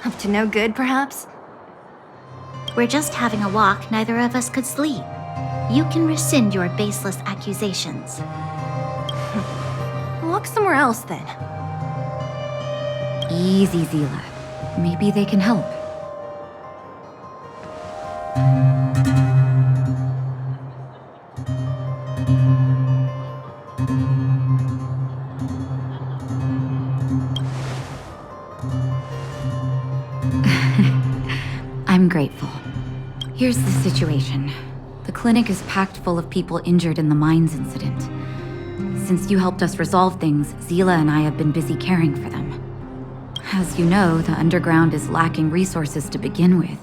Up to no good, perhaps? We're just having a walk. Neither of us could sleep. You can rescind your baseless accusations. Walk somewhere else, then. Easy, Zila. Maybe they can help. I'm grateful. Here's the situation. The clinic is packed full of people injured in the mines incident. Since you helped us resolve things, Zila and I have been busy caring for them. As you know, the underground is lacking resources to begin with.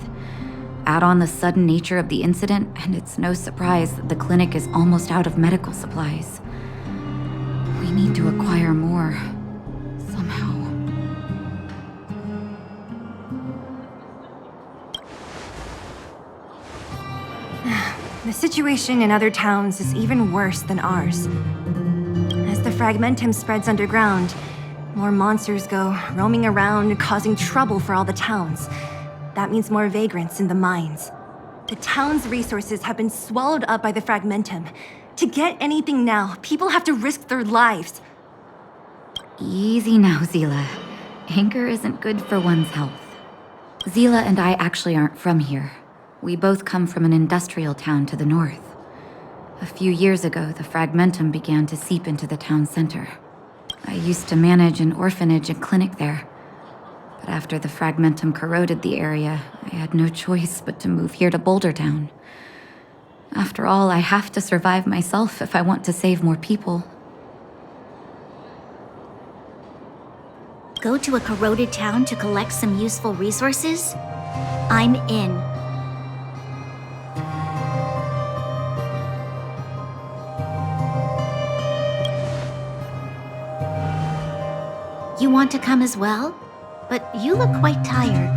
Add on the sudden nature of the incident, and it's no surprise that the clinic is almost out of medical supplies. We need to acquire more. Somehow. The situation in other towns is even worse than ours. As the fragmentum spreads underground, more monsters go roaming around, causing trouble for all the towns. That means more vagrants in the mines. The town's resources have been swallowed up by the fragmentum. To get anything now, people have to risk their lives. Easy now, Zila. Anger isn't good for one's health. Zila and I actually aren't from here. We both come from an industrial town to the north. A few years ago, the fragmentum began to seep into the town center. I used to manage an orphanage and clinic there. But after the fragmentum corroded the area, I had no choice but to move here to Boulder Town. After all, I have to survive myself if I want to save more people. Go to a corroded town to collect some useful resources? I'm in. You want to come as well? But you look quite tired.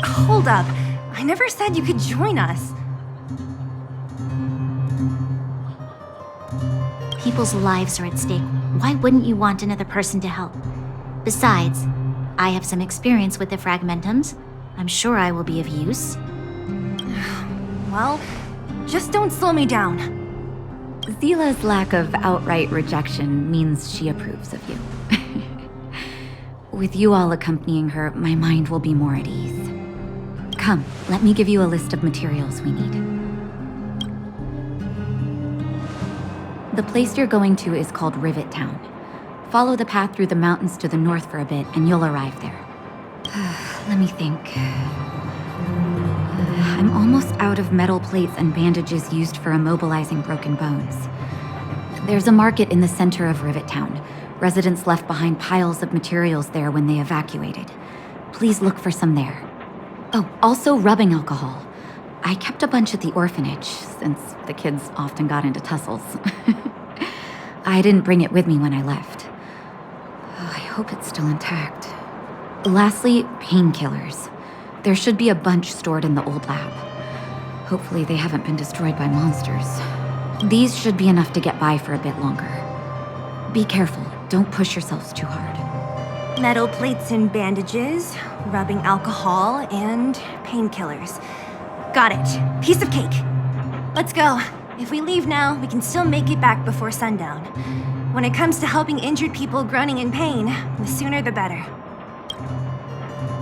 Hold up. I never said you could join us. People's lives are at stake. Why wouldn't you want another person to help? Besides, I have some experience with the fragmentums. I'm sure I will be of use. Well, just don't slow me down. Zila's lack of outright rejection means she approves of you. With you all accompanying her, my mind will be more at ease. Come, let me give you a list of materials we need. The place you're going to is called Rivet Town. Follow the path through the mountains to the north for a bit, and you'll arrive there. Let me think. I'm almost out of metal plates and bandages used for immobilizing broken bones. There's a market in the center of Rivet Town. Residents left behind piles of materials there when they evacuated. Please look for some there. Oh, also rubbing alcohol. I kept a bunch at the orphanage, since the kids often got into tussles. I didn't bring it with me when I left. Oh, I hope it's still intact. Lastly, painkillers. There should be a bunch stored in the old lab. Hopefully they haven't been destroyed by monsters. These should be enough to get by for a bit longer. Be careful, don't push yourselves too hard. Metal plates and bandages, rubbing alcohol, and painkillers. Got it. Piece of cake. Let's go. If we leave now, we can still make it back before sundown. When it comes to helping injured people groaning in pain, the sooner the better.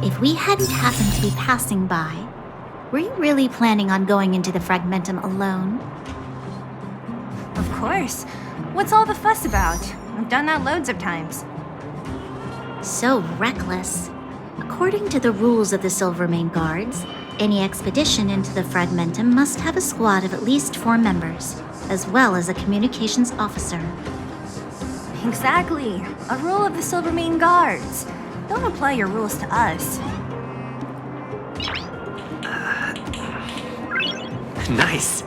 If we hadn't happened to be passing by, were you really planning on going into the Fragmentum alone? Of course. What's all the fuss about? I've done that loads of times. So reckless. According to the rules of the Silvermane Guards, any expedition into the Fragmentum must have a squad of at least 4 members, as well as a communications officer. Exactly. A rule of the Silvermane Guards. Don't apply your rules to us. Nice.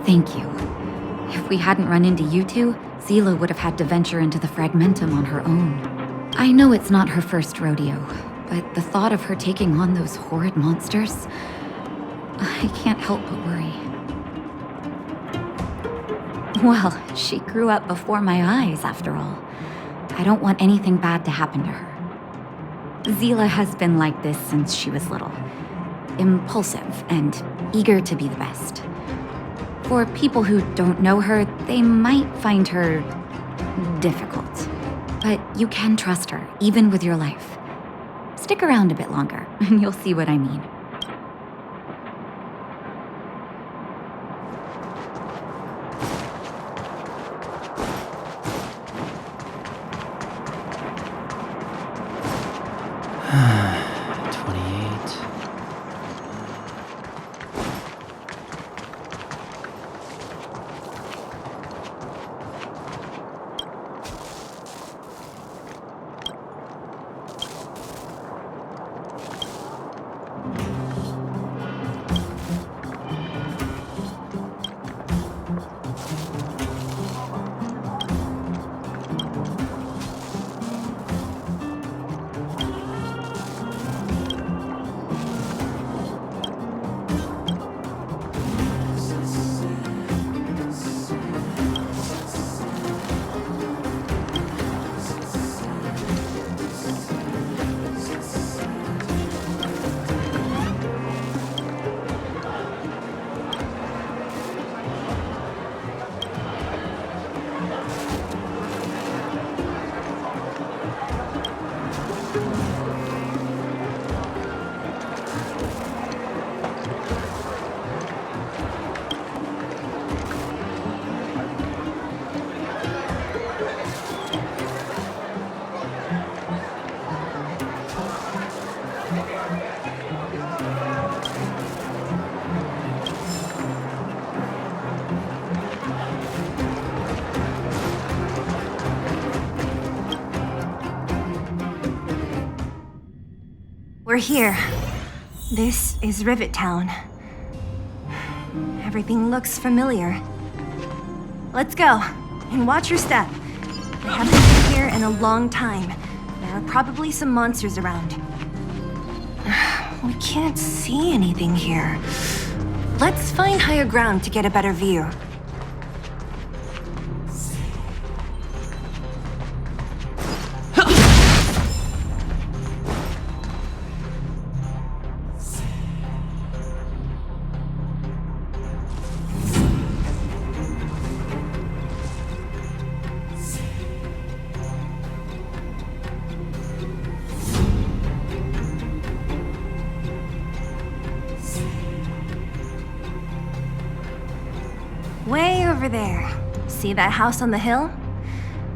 Thank you. If we hadn't run into you two, Zila would have had to venture into the Fragmentum on her own. I know it's not her first rodeo, but the thought of her taking on those horrid monsters, I can't help but worry. Well, she grew up before my eyes, after all. I don't want anything bad to happen to her. Zila has been like this since she was little. Impulsive and eager to be the best. For people who don't know her, they might find her difficult. But you can trust her, even with your life. Stick around a bit longer, and you'll see what I mean. We're here. This is Rivet Town. Everything looks familiar. Let's go, and watch your step. I haven't been here in a long time. There are probably some monsters around. We can't see anything here. Let's find higher ground to get a better view. Way over there. See that house on the hill?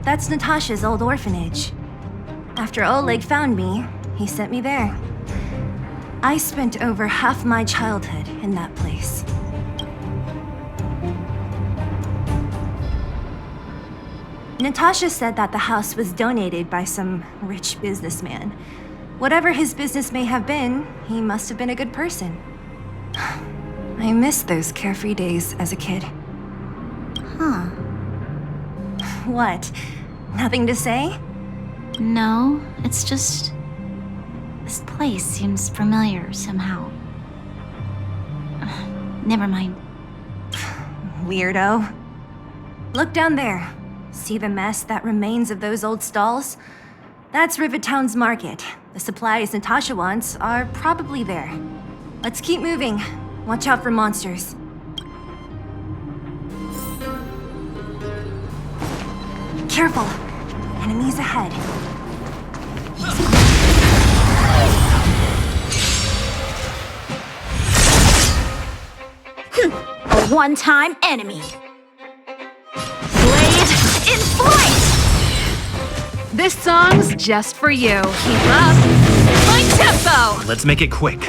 That's Natasha's old orphanage. After Oleg found me, he sent me there. I spent over half my childhood in that place. Natasha said that the house was donated by some rich businessman. Whatever his business may have been, he must have been a good person. I miss those carefree days as a kid. Huh. What? Nothing to say? No, it's just... this place seems familiar somehow. Never mind. Weirdo. Look down there. See the mess that remains of those old stalls? That's Rivettown's market. The supplies Natasha wants are probably there. Let's keep moving. Watch out for monsters. Careful. Enemies ahead. A one-time enemy. Blade in flight! This song's just for you. Keep up my tempo! Let's make it quick.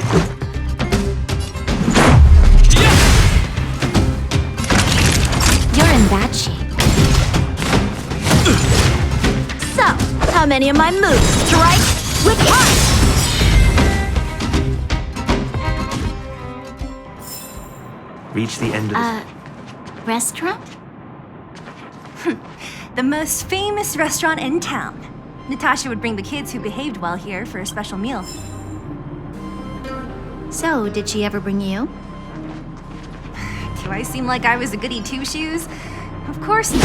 You're in bad shape. So, how many of my moves strike with punch? Reach the end of the... Restaurant? The most famous restaurant in town. Natasha would bring the kids who behaved well here for a special meal. So, did she ever bring you? Do I seem like I was a goody two-shoes? Of course not.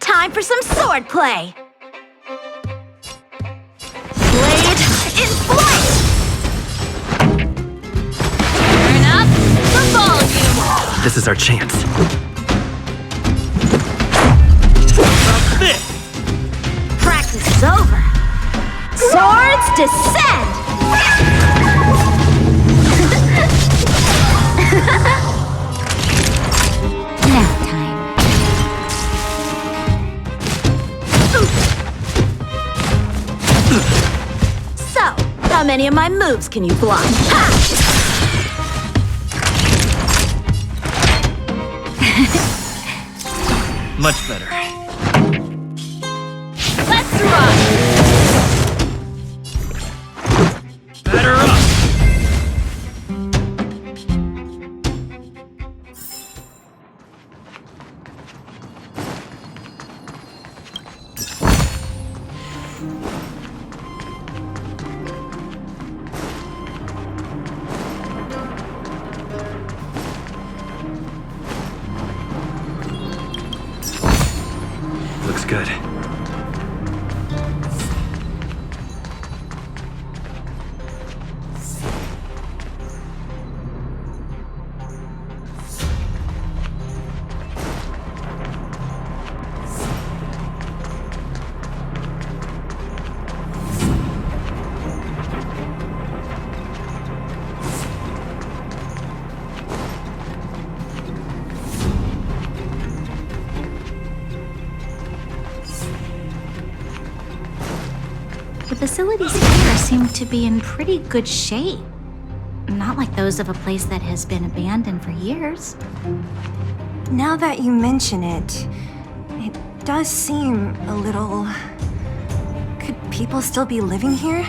Time for some swordplay! Blade in flight! Turn up the volume! This is our chance. Practice is over. Swords descend! Nap time. So, how many of my moves can you block? Ha! Much better. Let's rock! Better up! Looks good. The facilities here seem to be in pretty good shape. Not like those of a place that has been abandoned for years. Now that you mention it, it does seem a little... Could people still be living here?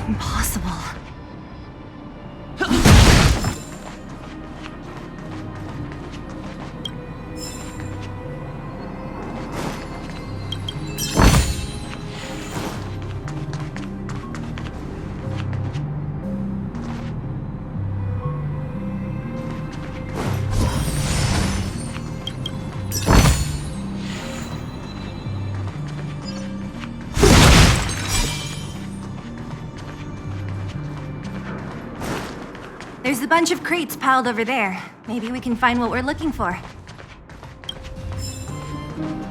Impossible. There's a bunch of crates piled over there. Maybe we can find what we're looking for.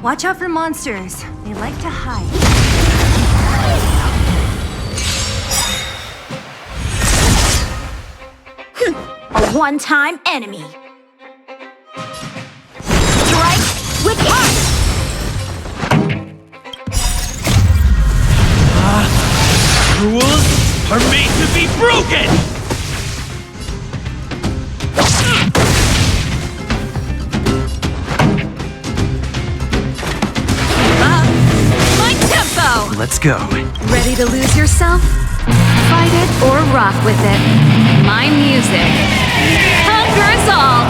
Watch out for monsters. They like to hide. A one-time enemy. Strike are made to be broken! Keep up! My tempo! Let's go. Ready to lose yourself? Fight it or rock with it. My music conquers all!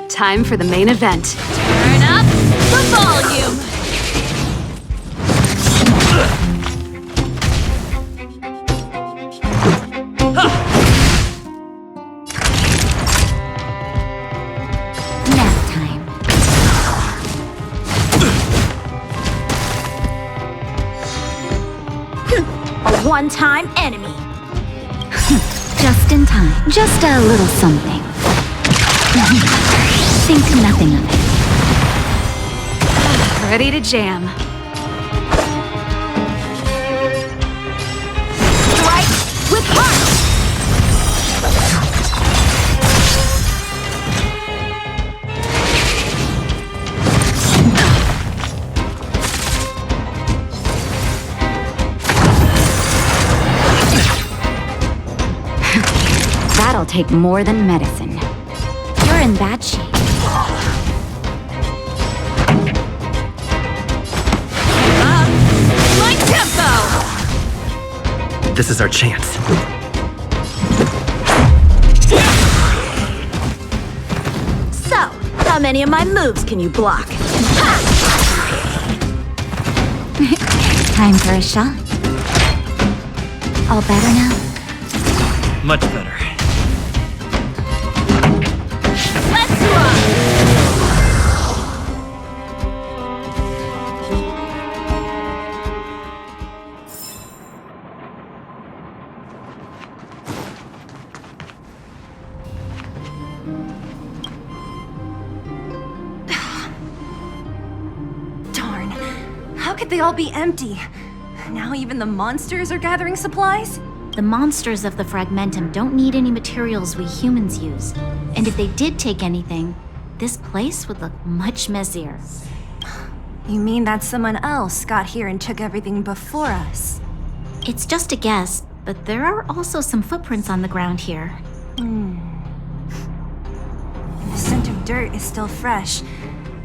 Time for the main event. Turn up the volume! Nap time. A one-time enemy. Just in time. Just a little something. Think nothing of it. Ready to jam. Strike with heart! That'll take more than medicine. You're in bad shape. My tempo! This is our chance. So, how many of my moves can you block? Time for a shot. All better now? Much better. Let's rock! Darn. How could they all be empty? Now even the monsters are gathering supplies? The monsters of the Fragmentum don't need any materials we humans use. And if they did take anything, this place would look much messier. You mean that someone else got here and took everything before us? It's just a guess, but there are also some footprints on the ground here. The scent of dirt is still fresh.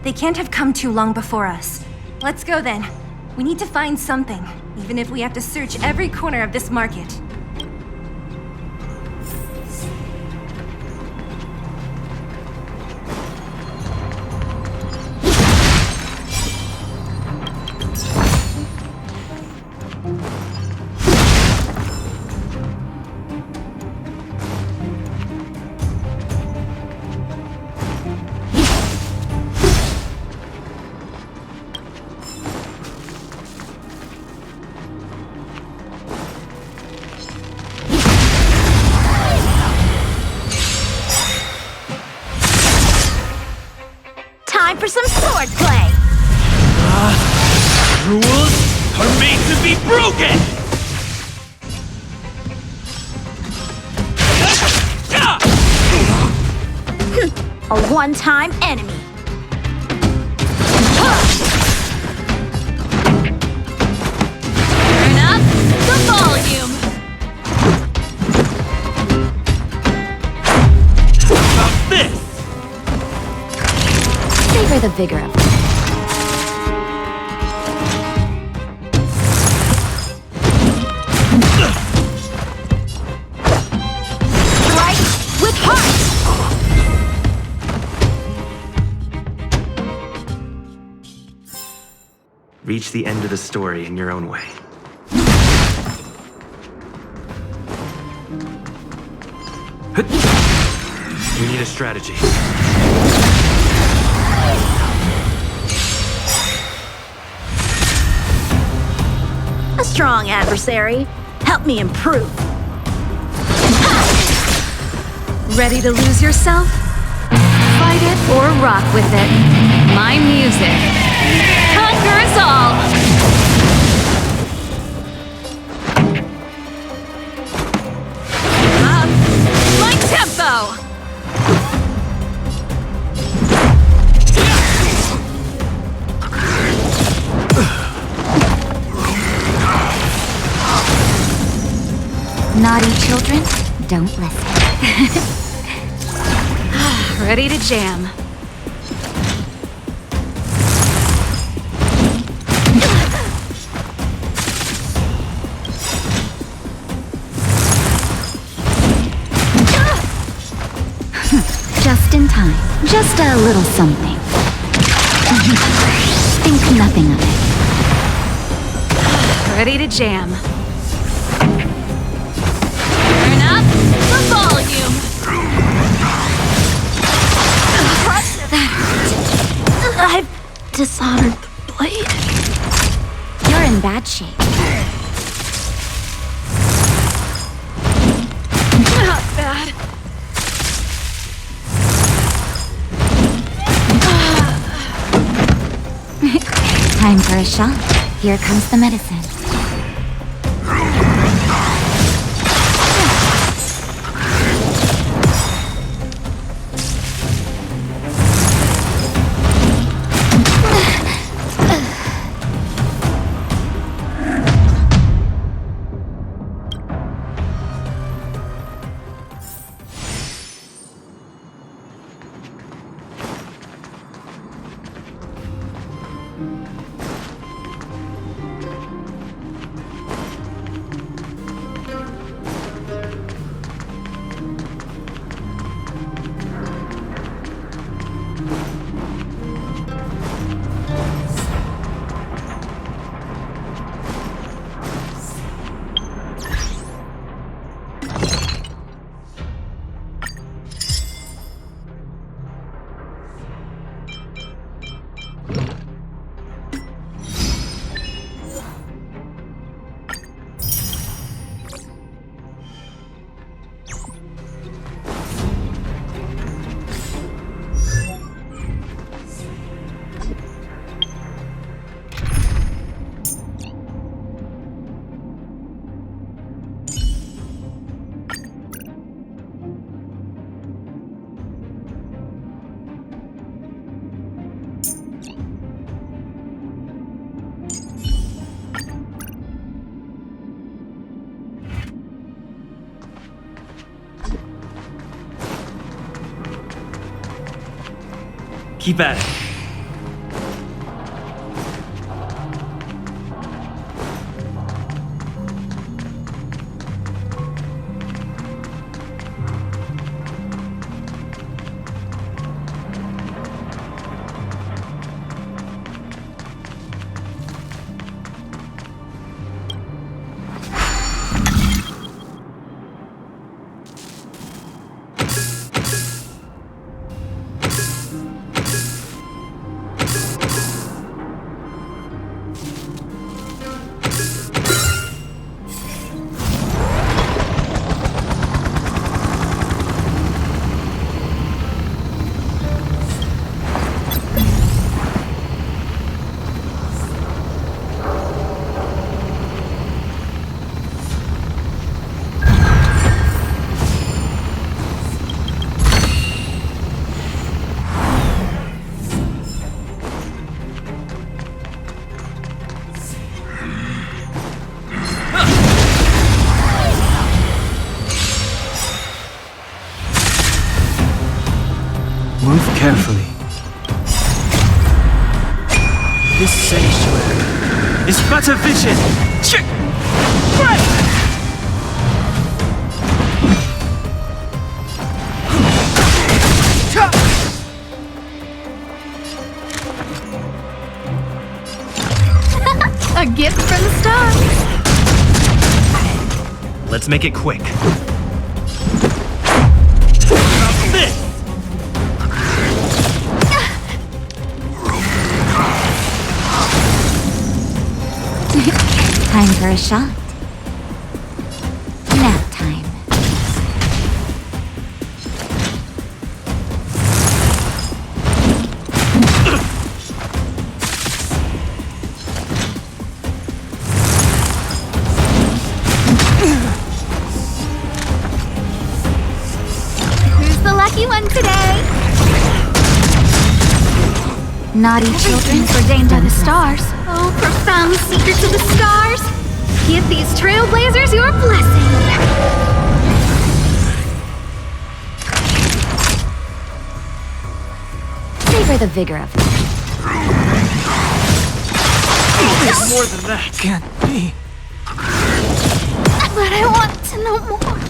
They can't have come too long before us. Let's go then. We need to find something, even if we have to search every corner of this market. Time for some swordplay! Rules are made to be broken! A one-time enemy. Turn up the volume! How about this? Savor the vigor of it. Strike with heart! Reach the end of the story in your own way. We need a strategy. A strong adversary. Help me improve. Ready to lose yourself? Fight it or rock with it. My music conquers all! children don't listen. Ready to jam. Just in time. Just a little something. Think nothing of it. Ready to jam. Turn up the volume. I've dishonored the blade. You're in bad shape. Not bad. Time for a shot. Here comes the medicine. Keep at it. Move carefully. This sanctuary is but a vision. A gift from the stars. Let's make it quick. Time for a shot. Nap time. Who's the lucky one today? Naughty children ordained by the stars. Oh, profound secrets of the stars. Give these trailblazers your blessing. savor the vigor of it. It's more than that. Can't be. But I want to know more.